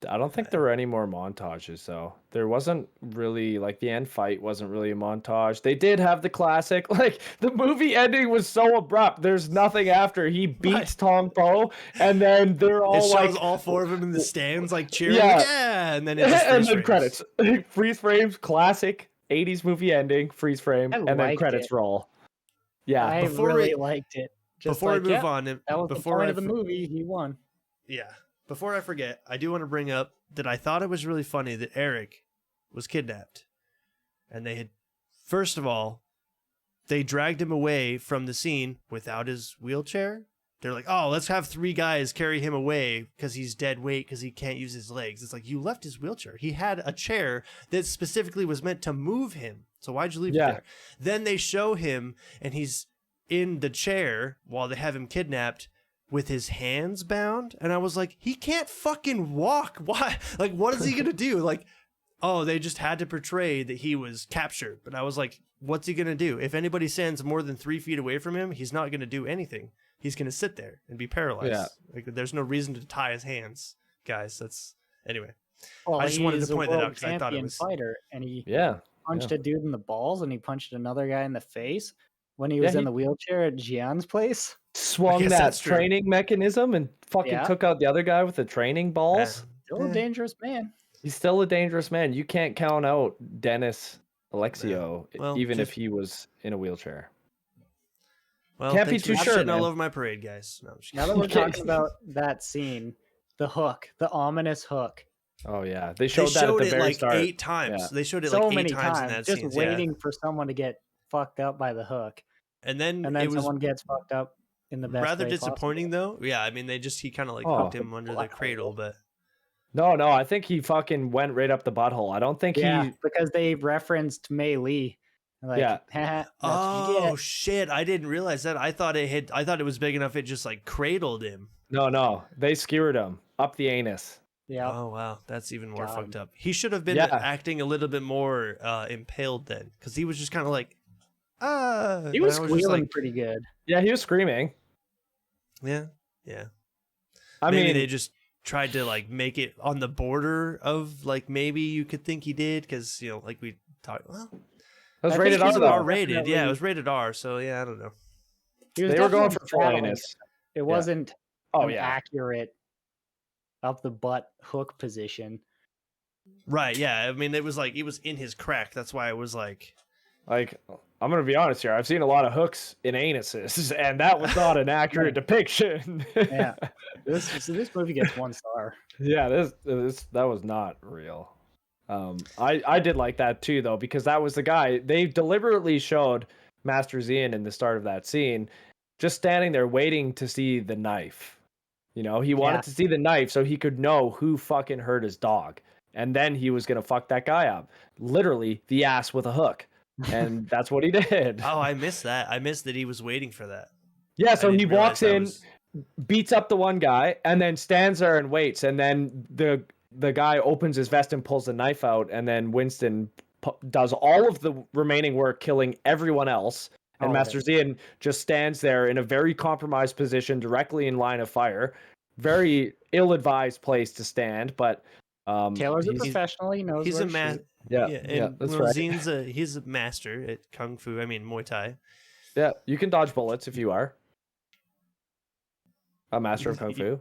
I don't think there were any more montages though. There wasn't really the end fight wasn't really a montage. They did have the classic, the movie ending was so abrupt. There's nothing after. He beats Tong Po and then they're all It shows all 4 of them in the stands cheering. Yeah. Yeah, and then it just and freeze then frames. credits. Freeze frames, classic 80s movie ending, freeze frame, I and then liked credits it. roll. Yeah. I before really we- liked it. Just Before like, we move yeah, on, that was the before point I of the movie. He won. yeah, before I forget, I do want to bring up that I thought it was really funny that Eric was kidnapped, and they had, first of all, they dragged him away from the scene without his wheelchair. They're like, oh, let's have 3 guys carry him away because he's dead weight because he can't use his legs. It's like, you left his wheelchair. He had a chair that specifically was meant to move him. So why'd you leave it there? Then they show him and he's in the chair while they have him kidnapped with his hands bound. And I was like, he can't fucking walk. Why? Like, what is he going to do? Like, oh, they just had to portray that he was captured. But I was like, what's he going to do? If anybody stands more than 3 feet away from him, he's not going to do anything. He's going to sit there and be paralyzed. Yeah. Like, there's no reason to tie his hands, guys. That's anyway. Well, I just wanted to he's a point that out world 'cause I thought it champion was- fighter, and he Yeah. punched a dude in the balls, and he punched another guy in the face when he Yeah, was in he- the wheelchair at Jian's place. Swung guess that that's true. training mechanism and fucking Yeah. took out the other guy with the training balls. Still Yeah. a dangerous man. He's still a dangerous man. You can't count out Dennis Alexio, Well, even if just- he was in a wheelchair. Well, Can't be thanks too for sure, shitting all man. over my parade, guys. No, I'm just Now that kidding. we're talking about that scene, the hook, the ominous hook, Oh yeah, they They showed that at showed the it very like start. 8 times. Yeah. They showed it so like 8 many times in times, that just scene. waiting for someone to get fucked up by the hook, And then and then it was someone gets fucked up in the best rather way disappointing possible. though. Yeah, I mean he kind of like Oh. hooked him under the cradle, but No, I think he fucking went right up the butthole. I don't think Yeah, he. because they referenced Mei Lee. Like, Yeah. that's what you oh get. shit, I didn't realize that. I thought it was big enough it just like cradled him. No, they skewered him up the anus. Yeah, Oh wow, that's even more Got fucked him. up. He should have been Yeah. acting a little bit more impaled then, because he was just kind of like, ah. he was and I just squealing like, pretty good. Yeah, he was screaming. yeah. I Maybe mean, they just tried to like make it on the border of like maybe you could think he did because like we talked. Well, it was I rated think R he's though. R rated. Yeah, it definitely- was rated R. So yeah, I don't know. He was They were going definitely for full battling anus. it. It wasn't Oh an yeah, accurate up the butt hook position. Right. Yeah. I mean, it was like it was in his crack. That's why it was like. like I'm gonna be honest here. I've seen a lot of hooks in anuses, and that was not an accurate depiction. Yeah. This movie gets 1 star. Yeah, this that was not real. I did like that too though, because that was the guy they deliberately showed Master Zian in the start of that scene, just standing there waiting to see the knife. He wanted Yeah. to see the knife so he could know who fucking hurt his dog, and then he was gonna fuck that guy up, literally the ass with a hook, and that's what he did. Oh, I missed that. I missed that he was waiting for that. Yeah, I so he didn't realize walks that in, was- beats up the one guy, and then stands there and waits, and then the guy opens his vest and pulls the knife out, and then Winston does all of the remaining work, killing everyone else, and All of Master Zian just stands there in a very compromised position, directly in line of fire. Very ill-advised place to stand, but Taylor's a he's- professional. He knows He's where a to man. shoot. yeah, and that's well, right. Zian's he's a master at kung fu. I mean Muay Thai. Yeah, you can dodge bullets if you are a master of kung fu. You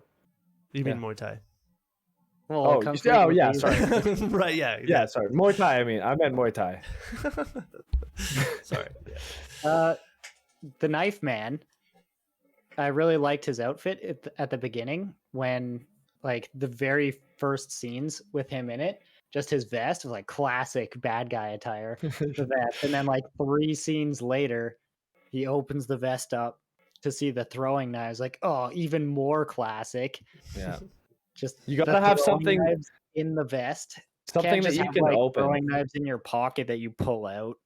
Yeah. mean Muay Thai? Well, Oh, Kung Fu oh, yeah, movies- sorry. Right. Yeah. Yeah, sorry, Muay Thai. I meant Muay Thai. Sorry. Yeah. The Knife Man. I really liked his outfit at the beginning when, like, the very first scenes with him in it. Just his vest was like classic bad guy attire. The vest, and then like 3 scenes later, he opens the vest up to see the throwing knives. Like, oh, even more classic. Yeah. Just You gotta the have throwing something- knives in the vest. Something Can't that just you have, can like, open. throwing knives in your pocket that you pull out.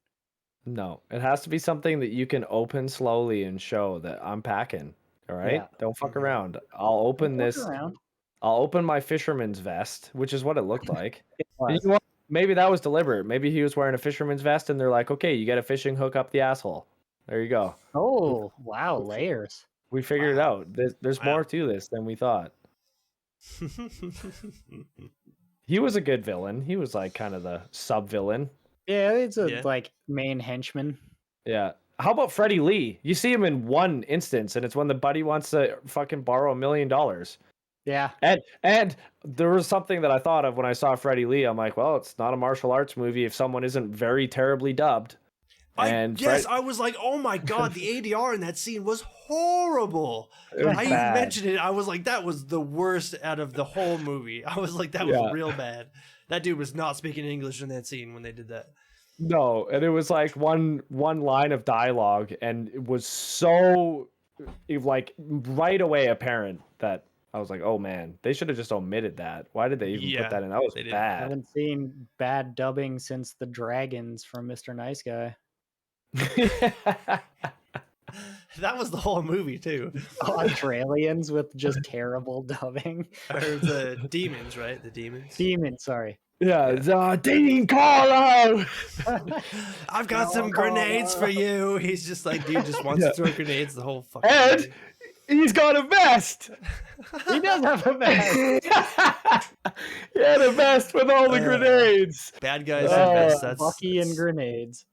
No, it has to be something that you can open slowly and show that I'm packing. All right, Yeah. don't fuck Mhm. around. I'll open Look this. around. I'll open my fisherman's vest, which is what it looked like. It And was. you know what? Maybe that was deliberate. Maybe he was wearing a fisherman's vest, and they're like, "Okay, you get a fishing hook up the asshole." There you go. Oh, wow, layers. We figured it Wow. out. There's Wow. more to this than we thought. He was a good villain. He was like kind of the sub villain. Yeah, it's a Yeah. like main henchman. Yeah. How about Freddie Lee? You see him in one instance, and it's when the buddy wants to fucking borrow $1 million. Yeah. And there was something that I thought of when I saw Freddie Lee. I'm like, well, it's not a martial arts movie if someone isn't very terribly dubbed. And I was like, oh my god, the ADR in that scene was horrible. it was I even bad. mentioned it. I was like, that was the worst out of the whole movie. I was like, that was Yeah. real bad. That dude was not speaking English in that scene when they did that. No, and it was like one line of dialogue, and it was so like right away apparent that I was like, oh man, they should have just omitted that. Why did they even Yeah, put that in? That was they did. I bad. haven't seen bad dubbing since the dragons from Mr. Nice Guy. That was the whole movie too. Australians with just terrible dubbing. Or the demons, right? The demons. Demon, sorry. Yeah, Dean Carlo. I've got some grenades for you. He's just like, dude, just wants Yeah. to throw grenades the whole fucking And movie. he's got a vest. He does have a vest. He had a vest with all the grenades. Bad guys and vests. That's Bucky and that's- grenades.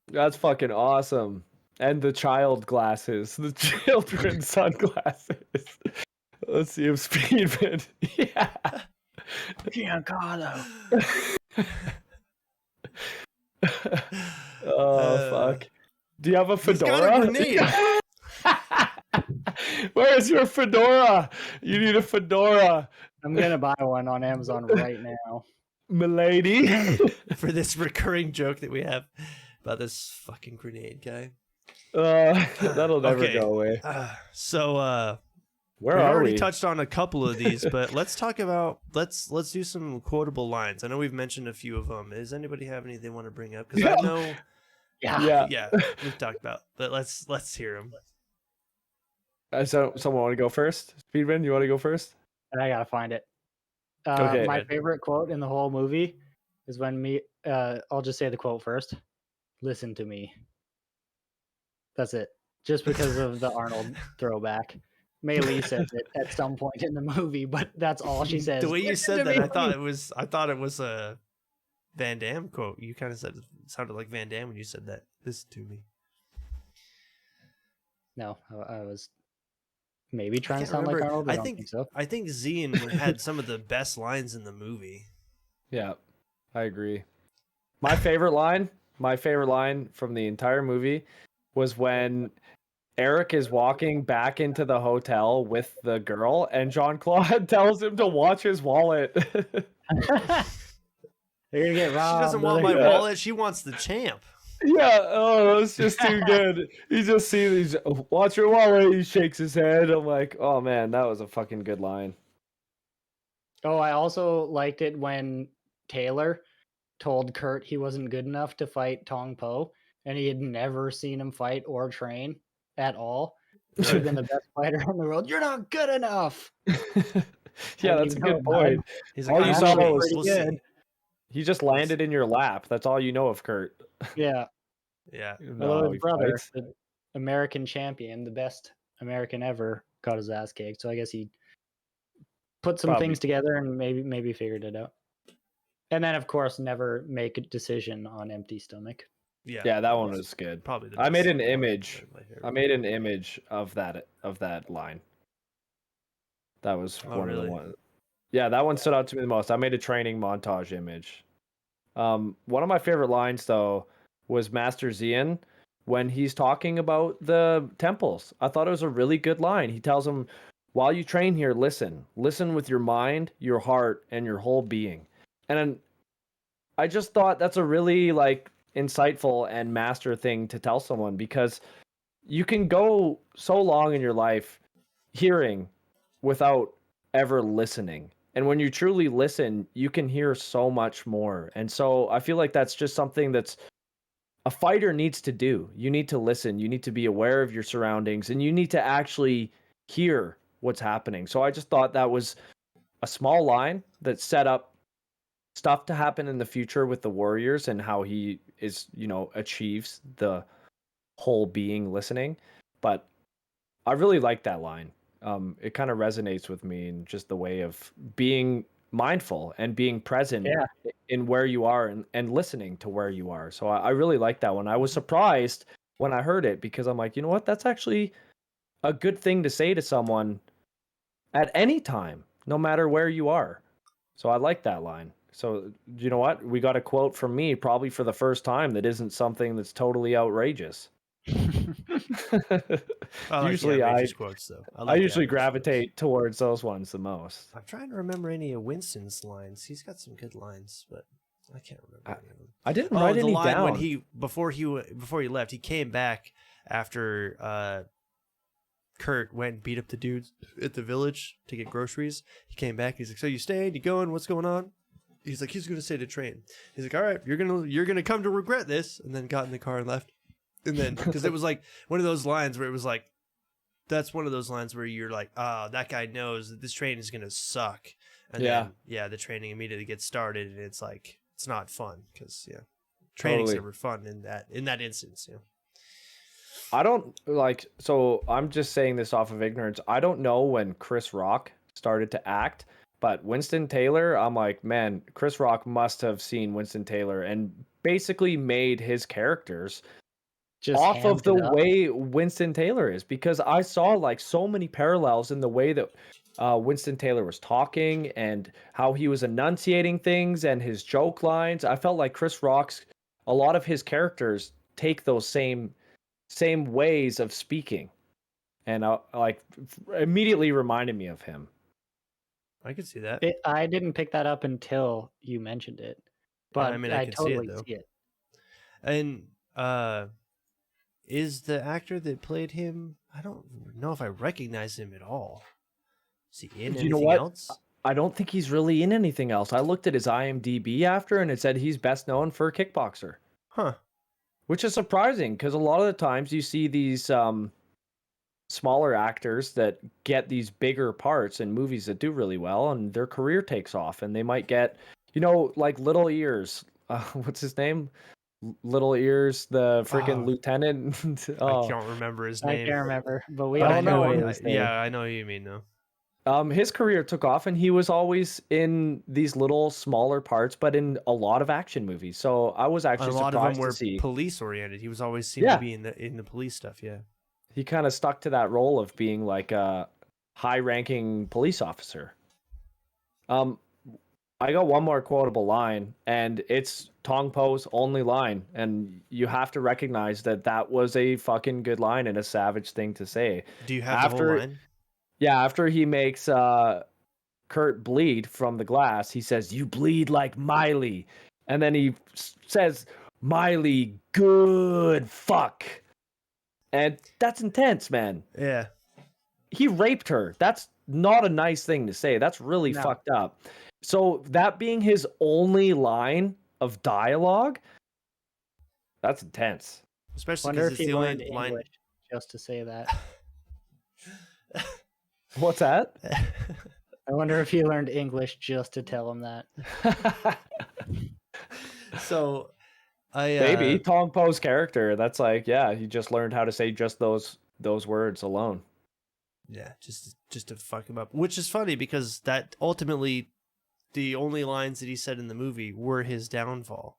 That's fucking awesome. And the child glasses, the children's sunglasses. Let's see if Speedman. Yeah. Giancarlo. Oh fuck. Do you have a He's got a fedora? grenade. Where's your fedora? You need a fedora, I'm gonna buy one on Amazon right now. milady. For this recurring joke that we have about this fucking grenade guy. That'll never Okay. go away. Where we are already we? touched on a couple of these, but let's talk about let's do some quotable lines. I know we've mentioned a few of them. Does anybody have any they want to bring up? Because I know, Yeah. yeah, we've talked about. But let's hear them. So, someone want to go first? Speedman, you want to go first? I gotta find it. Okay. My favorite quote in the whole movie is when I'll just say the quote first. Listen to me. That's it. Just because of the Arnold throwback. Mei Lee says it at some point in the movie, but that's all she says. The way you "Listen said to that, me." I thought it was a Van Damme quote. You kind of said it sounded like Van Damme when you said that. Listen to me. No, I was maybe trying to can't sound like remember. Arnold. But I I don't think- think so. I think Zian had some of the best lines in the movie. Yeah, I agree. My favorite line from the entire movie was when Eric is walking back into the hotel with the girl, and Jean-Claude tells him to watch his wallet. You're gonna get She robbed. doesn't want my Yeah. wallet. She wants the champ. Yeah, oh, that's just too good. He just sees, watch your wallet. He shakes his head. I'm like, oh man, that was a fucking good line. Oh, I also liked it when Taylor told Kurt he wasn't good enough to fight Tong Po, and he had never seen him fight or train at all. He should have been the best fighter in the world. You're not good enough. Yeah, How do that's a you good know about point. He's All like, you "I'm saw actually was- we'll pretty see." good. He just landed in your lap. That's all you know of Kurt. Yeah. Yeah. Although No, his he brother, fights. the American champion, the best American ever, got his ass kicked. So I guess he put some Probably. things together and maybe figured it out. And then, of course, never make a decision on empty stomach. Yeah. Yeah, that one was good. probably the I made best an part, image. my favorite. I made an image of that line. That was Oh, one of really? the ones. Yeah, that one stood out to me the most. I made a training montage image. One of my favorite lines though was Master Zian when he's talking about the temples. I thought it was a really good line. He tells him, "While you train here, listen with your mind, your heart, and your whole being." And I just thought that's a really like insightful and master thing to tell someone, because you can go so long in your life hearing without ever listening. And when you truly listen, you can hear so much more. And so I feel like that's just something that's a fighter needs to do. You need to listen, you need to be aware of your surroundings, and you need to actually hear what's happening. So I just thought that was a small line that set up stuff to happen in the future with the Warriors and how he is, achieves the whole being listening. But I really like that line. It kind of resonates with me in just the way of being mindful and being present in where you are and listening to where you are. So I really like that one. I was surprised when I heard it because I'm like, you know what? That's actually a good thing to say to someone at any time, no matter where you are. So I like that line. So you know what? We got a quote from me probably for the first time that isn't something that's totally outrageous. I like Usually the outrageous quotes though. I like the usually outrageous gravitate quotes. towards those ones the most. I'm trying to remember any of Winston's lines. He's got some good lines, but I can't remember any of them. I didn't write the any line down. when before he left, he came back after Kurt went and beat up the dudes at the village to get groceries. He came back. He's like, "So you staying? You going? What's going on?" He's like, "He's gonna stay to train." He's like, "All right, you're gonna come to regret this." And then got in the car and left. And then because it was like one of those lines where it was like, that's one of those lines where you're like, "Oh, that guy knows that this training is gonna suck." And then the training immediately gets started, and it's like it's not fun because training's never fun in that instance. I don't so I'm just saying this off of ignorance. I don't know when Chris Rock started to act, but Winston Taylor, I'm like, man, Chris Rock must have seen Winston Taylor and basically made his characters Just off of the hammed it up. way Winston Taylor is, because I saw like so many parallels in the way that Winston Taylor was talking and how he was enunciating things and his joke lines. I felt like Chris Rock's, a lot of his characters take those same ways of speaking, and immediately reminded me of him. I could see that. I didn't pick that up until you mentioned it, but I mean, I could totally see it, though. see it. And is the actor that played him? I don't know if I recognize him at all. Is he in anything else? I don't think he's really in anything else. I looked at his IMDb after, and it said he's best known for Kickboxer. Huh. Which is surprising because a lot of the times you see these smaller actors that get these bigger parts in movies that do really well, and their career takes off, and they might get, like Little Ears. What's his name? Little Ears, the freaking lieutenant. I can't remember his name. I can't remember, but we I all don't know know. his name. Yeah, I know who you mean though. His career took off, and he was always in these little smaller parts, but in a lot of action movies. So I was actually A lot surprised of them were to see police oriented. He was always seemed to be in the police stuff. Yeah. he kind of stuck to that role of being like a high-ranking police officer. I got one more quotable line, and it's Tong Po's only line, and you have to recognize that was a fucking good line and a savage thing to say. Do you have the whole line? Yeah, after he makes Kurt bleed from the glass, he says, "You bleed like Miley," and then he says, "Miley, good fuck," and that's intense, man. Yeah. He raped her. That's not a nice thing to say. That's really fucked up. So that being his only line of dialogue, that's intense. Especially Wonder because if it's he the learned only line. English just to say that. What's that? I wonder if he learned English just to tell him that. So, Maybe Tong Po's character. That's like, he just learned how to say just those words alone. Yeah, just to fuck him up, which is funny because that ultimately, the only lines that he said in the movie were his downfall.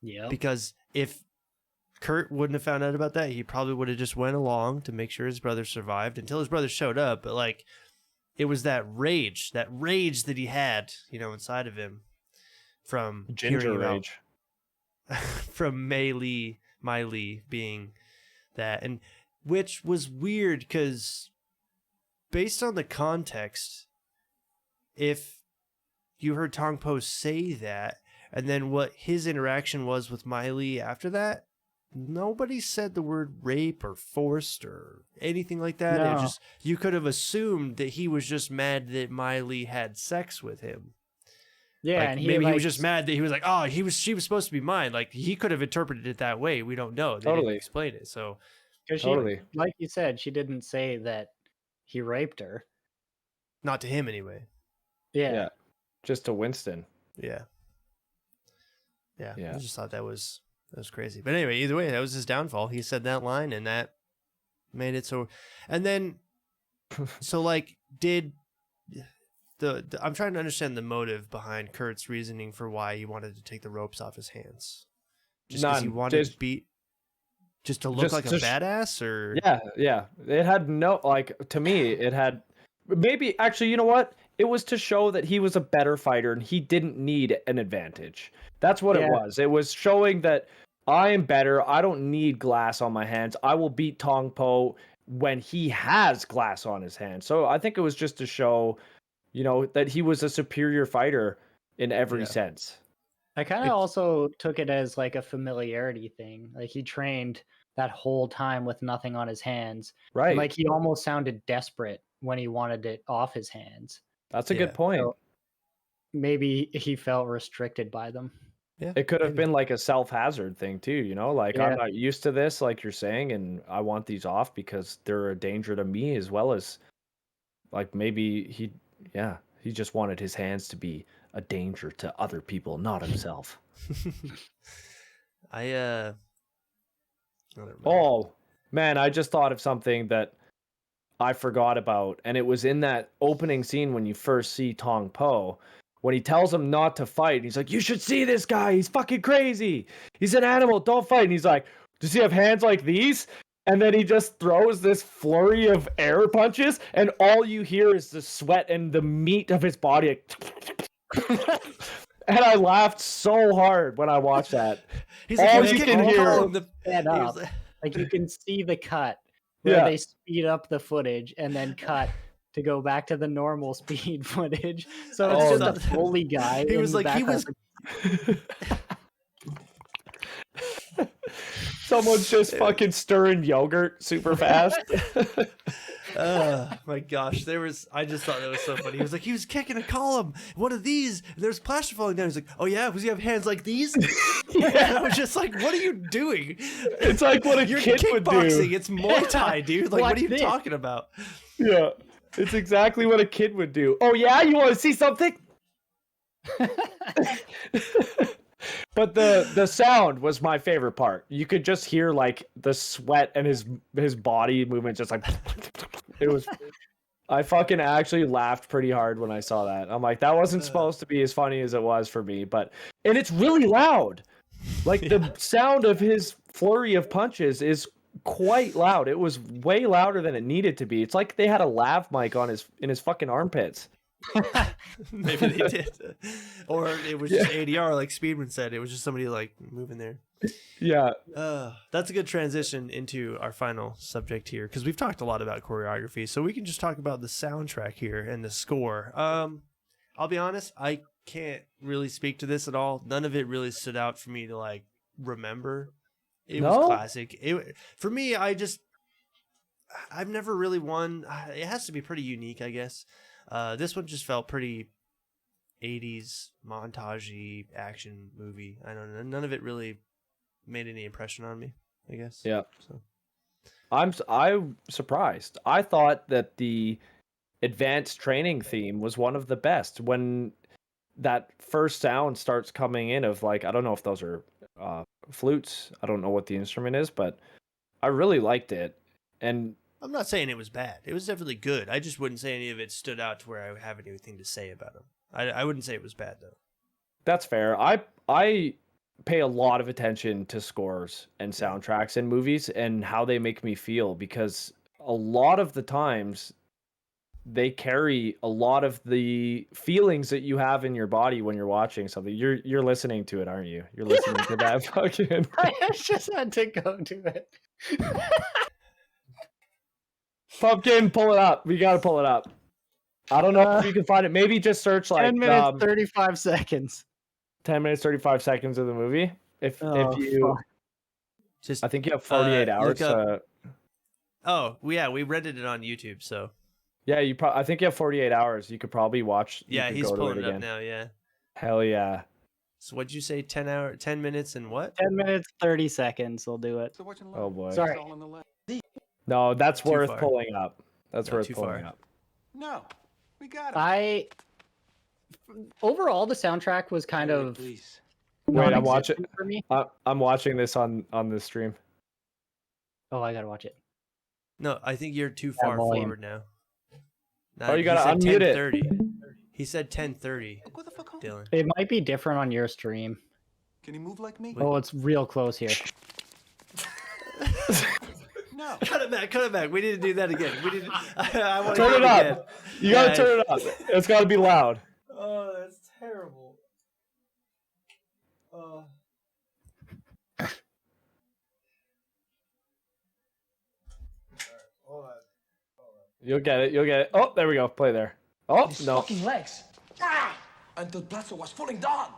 Yeah. Because if Kurt wouldn't have found out about that, he probably would have just went along to make sure his brother survived until his brother showed up. But like, it was that rage that he had, inside of him from Ginger hearing rage. from Miley being that, and which was weird because based on the context, if you heard Tong Po say that, and then what his interaction was with Miley after that, nobody said the word rape or forced or anything like that. No. It just, you could have assumed that he was just mad that Miley had sex with him. Yeah, Like, and maybe he was just mad that he was like, oh, she was supposed to be mine. Like, he could have interpreted it that way. We don't know. They Totally. didn't explain it. So Totally. Like you said, she didn't say that he raped her. not to him anyway. Yeah. Just to Winston. Yeah. Yeah. I just thought that was crazy. But anyway, either way, that was his downfall. He said that line and that made it so. And then, so like, did I'm trying to understand the motive behind Kurt's reasoning for why he wanted to take the ropes off his hands. Just because he wanted to beat, just to look like a badass, or Yeah. It had no, like, to me, it had maybe actually, you know what? It was to show that he was a better fighter and he didn't need an advantage. That's what it Yeah. was. It was showing that I am better. I don't need glass on my hands. I will beat Tong Po when he has glass on his hands. So I think it was just to show, that he was a superior fighter in every Yeah. sense. I kind of also took it as like a familiarity thing. Like he trained that whole time with nothing on his hands. Right. And like he almost sounded desperate when he wanted it off his hands. That's a Yeah. good point. So maybe he felt restricted by them. Yeah, It could have maybe. been like a self-hazard thing too, like I'm Yeah. not used to this, like you're saying, and I want these off because they're a danger to me as well as like maybe he just wanted his hands to be a danger to other people, not himself. I don't remember. Oh, man, I just thought of something that I forgot about, and it was in that opening scene when you first see Tong Po, when he tells him not to fight, and he's like, "You should see this guy, he's fucking crazy. He's an animal, don't fight." And he's like, "Does he have hands like these?" And then he just throws this flurry of air punches, and all you hear is the sweat and the meat of his body. And I laughed so hard when I watched that. He's like, all he was you kicking can the hear- column, Stand he up. was like- Like you can see the cut where Yeah. they speed up the footage and then cut to go back to the normal speed footage. So it's Oh, just no. a Foley guy. He in was the like, he was Someone's just fucking stirring yogurt super fast. my gosh, I just thought that was so funny. He was kicking a column, one of these, and there's plaster falling down. He's like, "Oh yeah, does he have hands like these?" And I was just like, "What are you doing?" It's like what a You're kid would kickboxing. do. It's Muay Thai, dude. Like, Like what are you this. talking about? Yeah, it's exactly what a kid would do. Oh yeah, you want to see something? But the sound was my favorite part. You could just hear like the sweat and his body movement, just like it was. I fucking actually laughed pretty hard when I saw that. I'm like, that wasn't supposed to be as funny as it was for me, and it's really loud. Like the sound of his flurry of punches is quite loud. It was way louder than it needed to be. It's like they had a lav mic in his fucking armpits. Maybe they did, or it was just ADR, like Speedman said. It was just somebody like moving there. Yeah. That's a good transition into our final subject here, because we've talked a lot about choreography, so we can just talk about the soundtrack here and the score. I'll be honest, I can't really speak to this at all. None of it really stood out for me to like remember. It was classic. For me, I've never really won. It has to be pretty unique, I guess. This one just felt pretty 80s montage-y action movie. I don't know. None of it really made any impression on me, I guess. Yeah. So I'm surprised. I thought that the advanced training theme was one of the best. When that first sound starts coming in of like, I don't know if those are flutes. I don't know what the instrument is, but I really liked it. And I'm not saying it was bad. It was definitely good. I just wouldn't say any of it stood out to where I would have anything to say about them. I wouldn't say it was bad though. that's fair. I pay a lot of attention to scores and soundtracks in movies and how they make me feel, because a lot of the times they carry a lot of the feelings that you have in your body when you're watching something. You're listening to it, aren't you? You're listening to that fucking I just had to go to it. Pumpkin, pull it up. We gotta pull it up. I don't know if you can find it. Maybe just search like 10 minutes, 35 seconds. 10 minutes, 35 seconds of the movie. If you, fuck. Just I think you have 48 hours. look up- Oh, yeah, we rented it on YouTube, so Yeah, I think you have 48 hours. You could probably watch. You yeah, could he's go to pulling it up again. now. Yeah. Hell yeah. So what'd you say? 10 minutes and what? 10 minutes, 30 seconds will do it. Oh boy. Sorry. No, that's Too worth far. pulling up. That's No, worth too pulling far. up. No, we got him. Overall, the soundtrack was kind of Please. Wait, I'm watching. non-existent for me. I'm watching this on the stream. Oh, I gotta watch it. No, I think you're too far volume. forward now. Oh, you gotta unmute it. 10:30. He said 10:30, Look, what the fuck home? Dylan. It might be different on your stream. Can he move like me? Oh, it's real close here. No. Cut it back. Cut it back. We need to do that again. We need. I want to Turn hear it up. again. You gotta turn it up. It's gotta be loud. Oh, that's terrible. Oh. Hold on. You'll get it. You'll get it. Oh, there we go. Play there. Oh, His no. fucking legs. Until Plaza was falling down.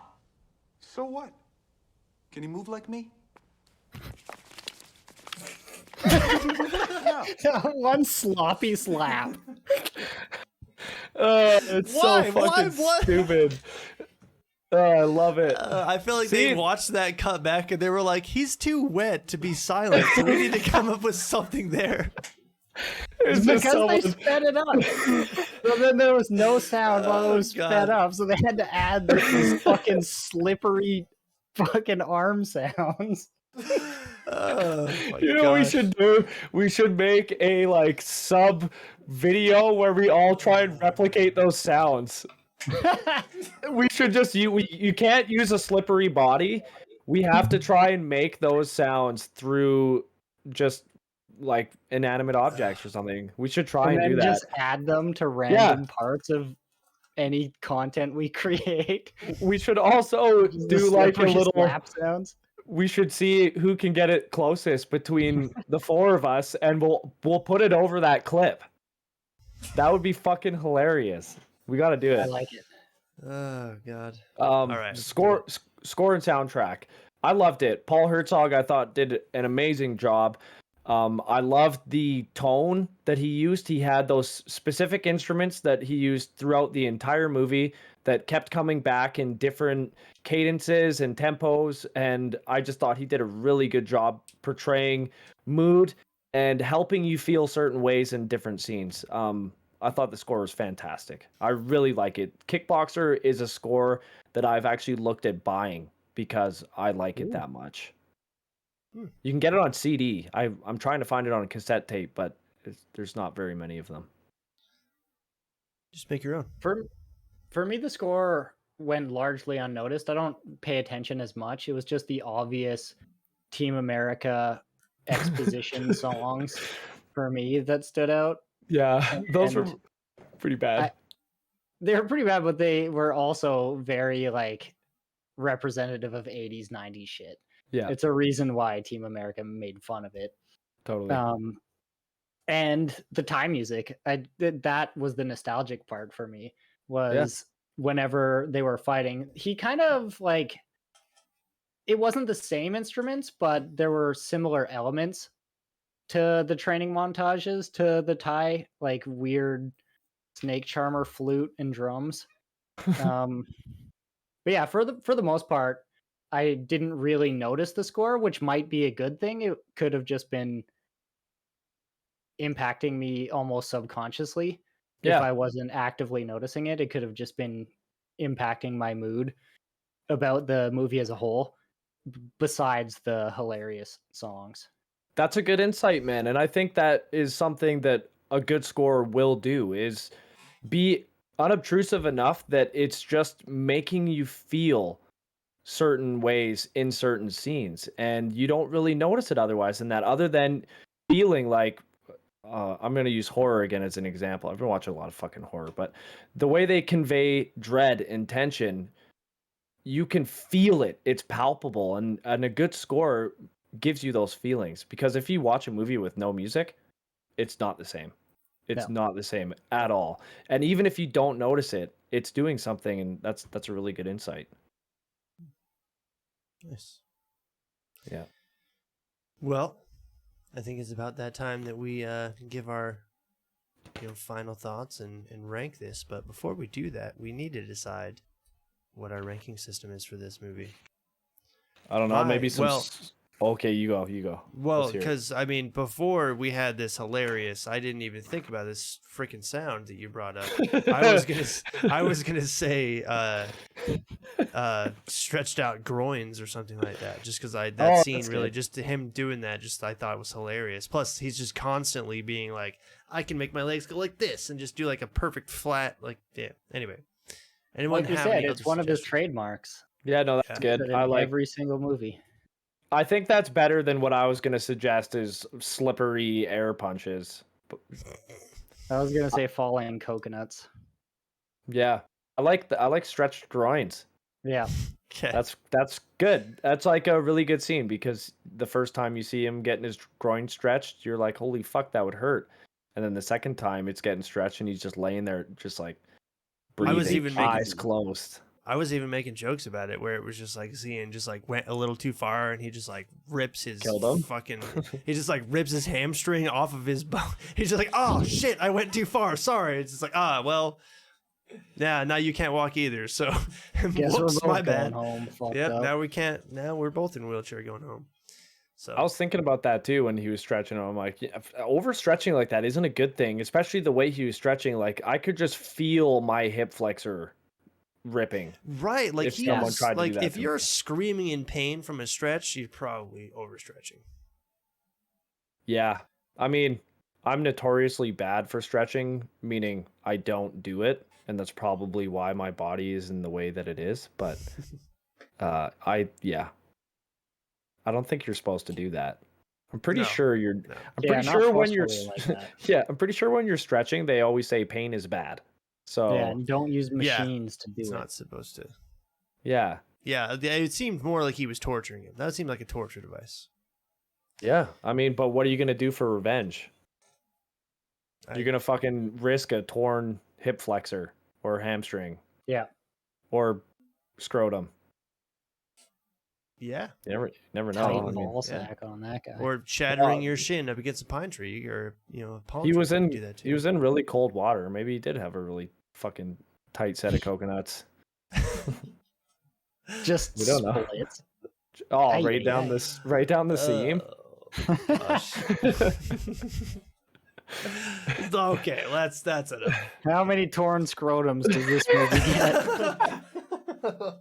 So what? Can he move like me? One sloppy slap. It's Why? so fucking What? stupid. I love it. I feel like See? they watched that cut back and they were like, he's too wet to be silent, so we need to come up with something there. It's just Because they someone- sped it up. So then there was no sound while it was God. sped up, so they had to add these fucking slippery fucking arm sounds. Oh, my You know what we gosh. should do? We should make a like sub video where we all try and replicate those sounds. We should just you can't use a slippery body. We have to try and make those sounds through just like inanimate objects or something. We should try And and then do that. just add them to random parts of any content we create. We should also Just do the like a slippery little slap sounds. we should see who can get it closest between the four of us, and we'll put it over that clip. That would be fucking hilarious. We got to do I it. like it. Oh, God. Right. Score and soundtrack. I loved it. Paul Herzog, I thought, did an amazing job. I loved the tone that he used. He had those specific instruments that he used throughout the entire movie that kept coming back in different cadences and tempos. And I just thought he did a really good job portraying mood and helping you feel certain ways in different scenes. I thought the score was fantastic. I really like it. Kickboxer is a score that I've actually looked at buying because I like it that much. You can get it on CD. I'm trying to find it on a cassette tape, but there's not very many of them. Just make your own. For me, the score went largely unnoticed. I don't pay attention as much. It was just the obvious Team America exposition songs for me that stood out. Yeah, those were And pretty bad. They were pretty bad, but they were also very like representative of 80s, 90s shit. Yeah, It's a reason why Team America made fun of it. totally. And the time music, that was the nostalgic part for me. Was whenever they were fighting, he kind of like, it wasn't the same instruments, but there were similar elements to the training montages, to the Thai, like weird snake charmer flute and drums. But yeah, for the most part, I didn't really notice the score, which might be a good thing. It could have just been impacting me almost subconsciously. Yeah. If I wasn't actively noticing it, it could have just been impacting my mood about the movie as a whole, besides the hilarious songs. That's a good insight, man. And I think that is something that a good score will do, is be unobtrusive enough that it's just making you feel certain ways in certain scenes. And you don't really notice it otherwise than that, other than feeling like, I'm going to use horror again as an example. I've been watching a lot of fucking horror, but the way they convey dread and tension, you can feel it. It's palpable. And a good score gives you those feelings, because if you watch a movie with no music, it's not the same. It's not the same at all. And even if you don't notice it, it's doing something, and that's a really good insight. Nice. Yeah. Well, I think it's about that time that we give our final thoughts and rank this. But before we do that, we need to decide what our ranking system is for this movie. I don't know. Why? Maybe some. Well- Okay, you go. Well, Let's hear it. because I mean, before we had this hilarious, I didn't even think about this freaking sound that you brought up. I was gonna say stretched out groins or something like that, just because that scene that's really, good. just him doing that, just I thought was hilarious. Plus, he's just constantly being like, I can make my legs go like this and just do like a perfect flat, like Anyway, anyone Like you have said, any it's other one of his suggestions? trademarks. Yeah, no, that's Yeah. good. In I like. every single movie. I think that's better than what I was gonna suggest is slippery air punches. I was gonna say falling coconuts. Yeah, I like stretched groins. Yeah. Okay. That's good. That's like a really good scene because the first time you see him getting his groin stretched, you're like, holy fuck, that would hurt. And then the second time it's getting stretched and he's just laying there, just like breathing, even making- eyes closed. I was even making jokes about it where it was just like Zian just like went a little too far and he just like rips his Killed him? fucking he just like rips his hamstring off of his bone. He's just like, oh shit, I went too far. Sorry. It's just like, well, yeah, now you can't walk either. So Guess we're whoops, both my going bad. home. Fucked Yep, up. now we can't. Now we're both in a wheelchair going home. So I was thinking about that too when he was stretching. I'm like, yeah, overstretching like that isn't a good thing, especially the way he was stretching. Like I could just feel my hip flexor ripping. right, like if someone he's tried to do like that if to you're me. screaming in pain from a stretch, you're probably overstretching. Yeah, I mean, I'm notoriously bad for stretching, meaning I don't do it, and that's probably why my body is in the way that it is. But I don't think you're supposed to do that. I'm pretty No, sure you're. no. I'm Yeah, pretty not sure when you're. forcefully like that. Yeah, I'm pretty sure when you're stretching, they always say pain is bad. So Yeah, and don't use Yeah, machines to do It's it. not supposed to. yeah, Yeah, it seemed more like he was torturing him. That seemed like a torture device. yeah. I mean, but what are you gonna do for revenge? I- You're gonna fucking risk a torn hip flexor or hamstring Yeah. or scrotum. Yeah, You never know. Tight I mean, ball yeah. sack on that guy. or shattering your shin up against a pine tree, or a palm he tree. was You in could do that too. he was in really cold water. Maybe he did have a really fucking tight set of coconuts. Just We don't know. splits. Oh, Ay, right ay, down ay. this right down the seam. Oh, gosh. Okay, that's enough. How many torn scrotums does this movie get?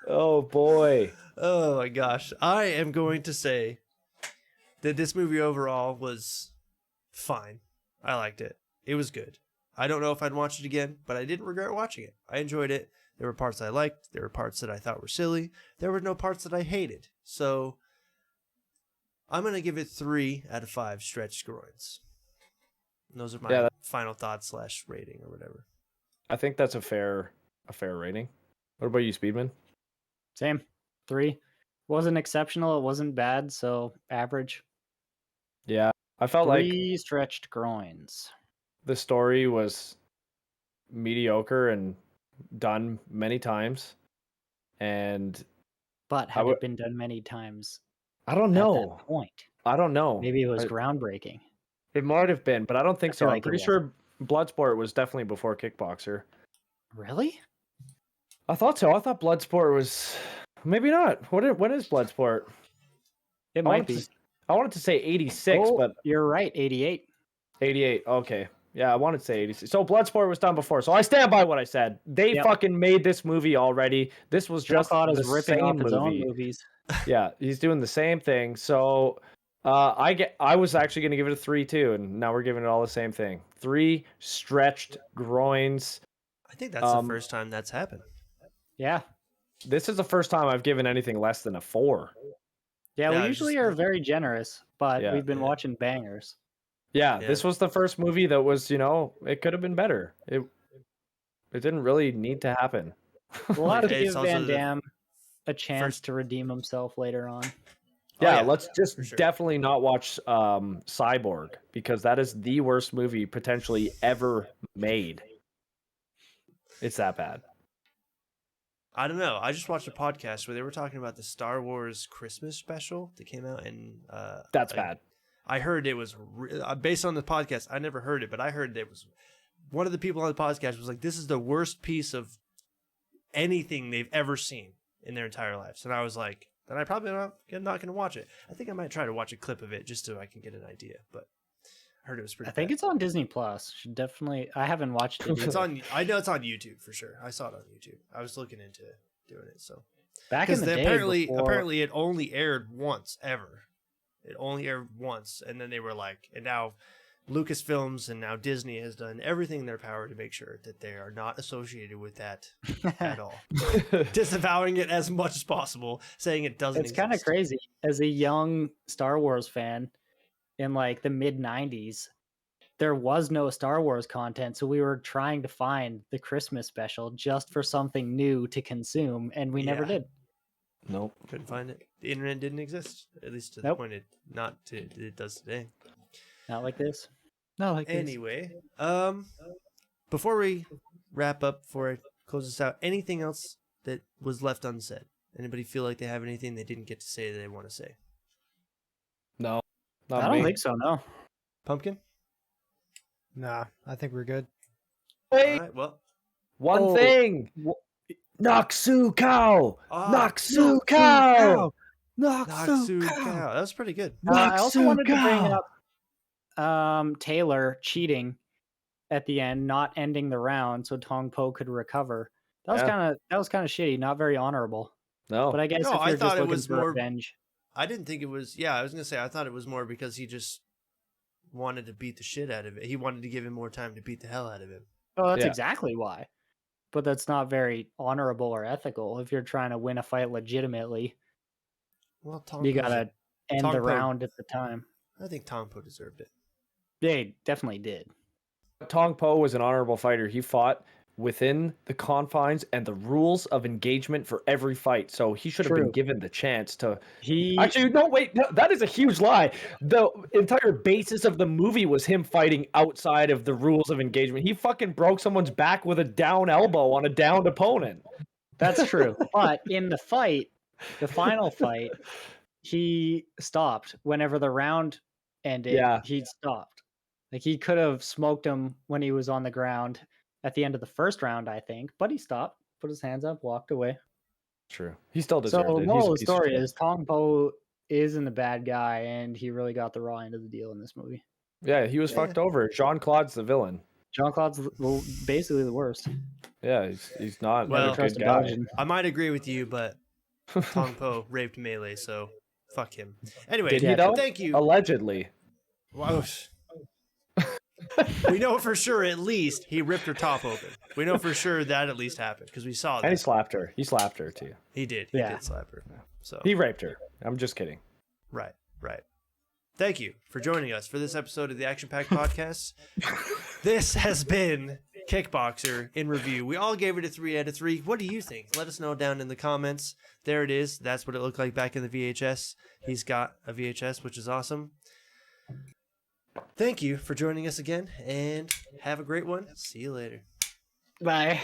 Oh boy. Oh my gosh. I am going to say that this movie overall was fine. I liked it. It was good. I don't know if I'd watch it again, but I didn't regret watching it. I enjoyed it. There were parts I liked. There were parts that I thought were silly. There were no parts that I hated. So I'm going to give it 3 out of 5 stretched groins. And those are my Yeah, final thoughts / rating or whatever. I think that's a fair rating. What about you, Speedman? Same. 3. Wasn't exceptional. It wasn't bad. So average. Yeah. I felt like 3 stretched groins. the story was mediocre and done many times. And But I had would- it been done many times I don't at know. that point, I don't know. maybe it was I- groundbreaking. It might have been, but I don't think I so. feel I'm like it pretty sure Bloodsport was definitely before Kickboxer. Really? I thought so. I thought Bloodsport was maybe not. When is Bloodsport? It I might wanted be. to- I wanted to say 86, Oh, but you're right. 88. 88. Okay. Yeah, I wanted to say 86. So Bloodsport was done before. So I stand by what I said. They Yep. fucking made this movie already. This was Joe just Cott is the ripping same off his own movie. movies. Yeah, he's doing the same thing. So I was actually going to give it a 3 too, and now we're giving it all the same thing. 3 stretched groins. I think that's the first time that's happened. Yeah. This is the first time I've given anything less than a 4. Yeah, Yeah, we I usually just- are very generous, but Yeah, we've been yeah. watching bangers. Yeah, Yeah. this was the first movie that was, it could have been better. It didn't really need to happen. We'll have to It's give also Van the Damme a chance first- to redeem himself later on. Yeah, yeah, let's just for sure. definitely not watch Cyborg because that is the worst movie potentially ever made. It's that bad. I don't know. I just watched a podcast where they were talking about the Star Wars Christmas special that came out, and That's I- bad. I heard it was based on the podcast. I never heard it, but I heard it was one of the people on the podcast was like, "This is the worst piece of anything they've ever seen in their entire lives." And I was like, "Then I probably not going to watch it." I think I might try to watch a clip of it just so I can get an idea. But I heard it was pretty. I think bad. it's on Disney Plus. Should definitely. I haven't watched it. It's either. on. I know it's on YouTube for sure. I saw it on YouTube. I was looking into doing it. So Back in because the day. apparently it only aired once ever. It only aired once, and then they were like, and now Lucasfilms and now Disney has done everything in their power to make sure that they are not associated with that at all. Disavowing it as much as possible, saying it doesn't It's kind of exist. crazy. As a young Star Wars fan in like the mid 90s, there was no Star Wars content, so we were trying to find the Christmas special just for something new to consume, and we never Yeah. did. Nope. Couldn't find it. The internet didn't exist, at least to the Nope. point it does today. Not like this. Not like this. Anyway, before we wrap up, before I close this out, anything else that was left unsaid? Anybody feel like they have anything they didn't get to say that they want to say? No. I Not don't me. think so. No. Pumpkin? Nah, I think we're good. Wait, All right, well. one Oh, thing. Naksu cow. Ah, Naksu cow. Naksu cow. That was pretty good. I also Naksu wanted to bring cow. up Taylor cheating at the end, not ending the round so Tong Po could recover. That was Yeah. kind of shitty, not very honorable. No. But I guess No, if I you're thought just it looking was for more- revenge, I didn't think it was. Yeah, I was gonna say I thought it was more because he just wanted to beat the shit out of it. He wanted to give him more time to beat the hell out of him. oh, that's Yeah. exactly why. But that's not very honorable or ethical. If you're trying to win a fight legitimately, Well, Tom you Po's- gotta end Tong the Po- round at the time. I think Tom Po deserved it. They definitely did. Tong Po was an honorable fighter. He fought within the confines and the rules of engagement for every fight. So he should have been True. given the chance to. He Actually, no, wait, no, that is a huge lie. The entire basis of the movie was him fighting outside of the rules of engagement. He fucking broke someone's back with a down elbow on a downed opponent. That's true. But in the fight, the final fight, he stopped whenever the round ended. Yeah. He stopped. Like he could have smoked him when he was on the ground at the end of the first round, I think. But he stopped, put his hands up, walked away. True. He still deserved So it. He's moral a of the piece of story shit. is Tong Po isn't a bad guy, and he really got the raw end of the deal in this movie. Yeah, he was Yeah. fucked over. Jean-Claude's the villain. Jean-Claude's basically the worst. Yeah, he's not Well, a Never trust good a guy. Belgian. I might agree with you, but Tong Po raped Melee, so fuck him. Anyway, Did he though? thank you. Allegedly. Wow. We know for sure at least he ripped her top open. We know for sure that at least happened because we saw And he that. slapped her. He slapped her too. He did. He Yeah. did slap her. So He raped her. I'm just kidding. right. Thank you for joining us for this episode of the Action Pack Podcast. This has been Kickboxer in review. We all gave it a 3 out of 3. What do you think? Let us know down in the comments. There it is. That's what it looked like back in the VHS. He's got a VHS, which is awesome. Thank you for joining us again, and have a great one. See you later. Bye.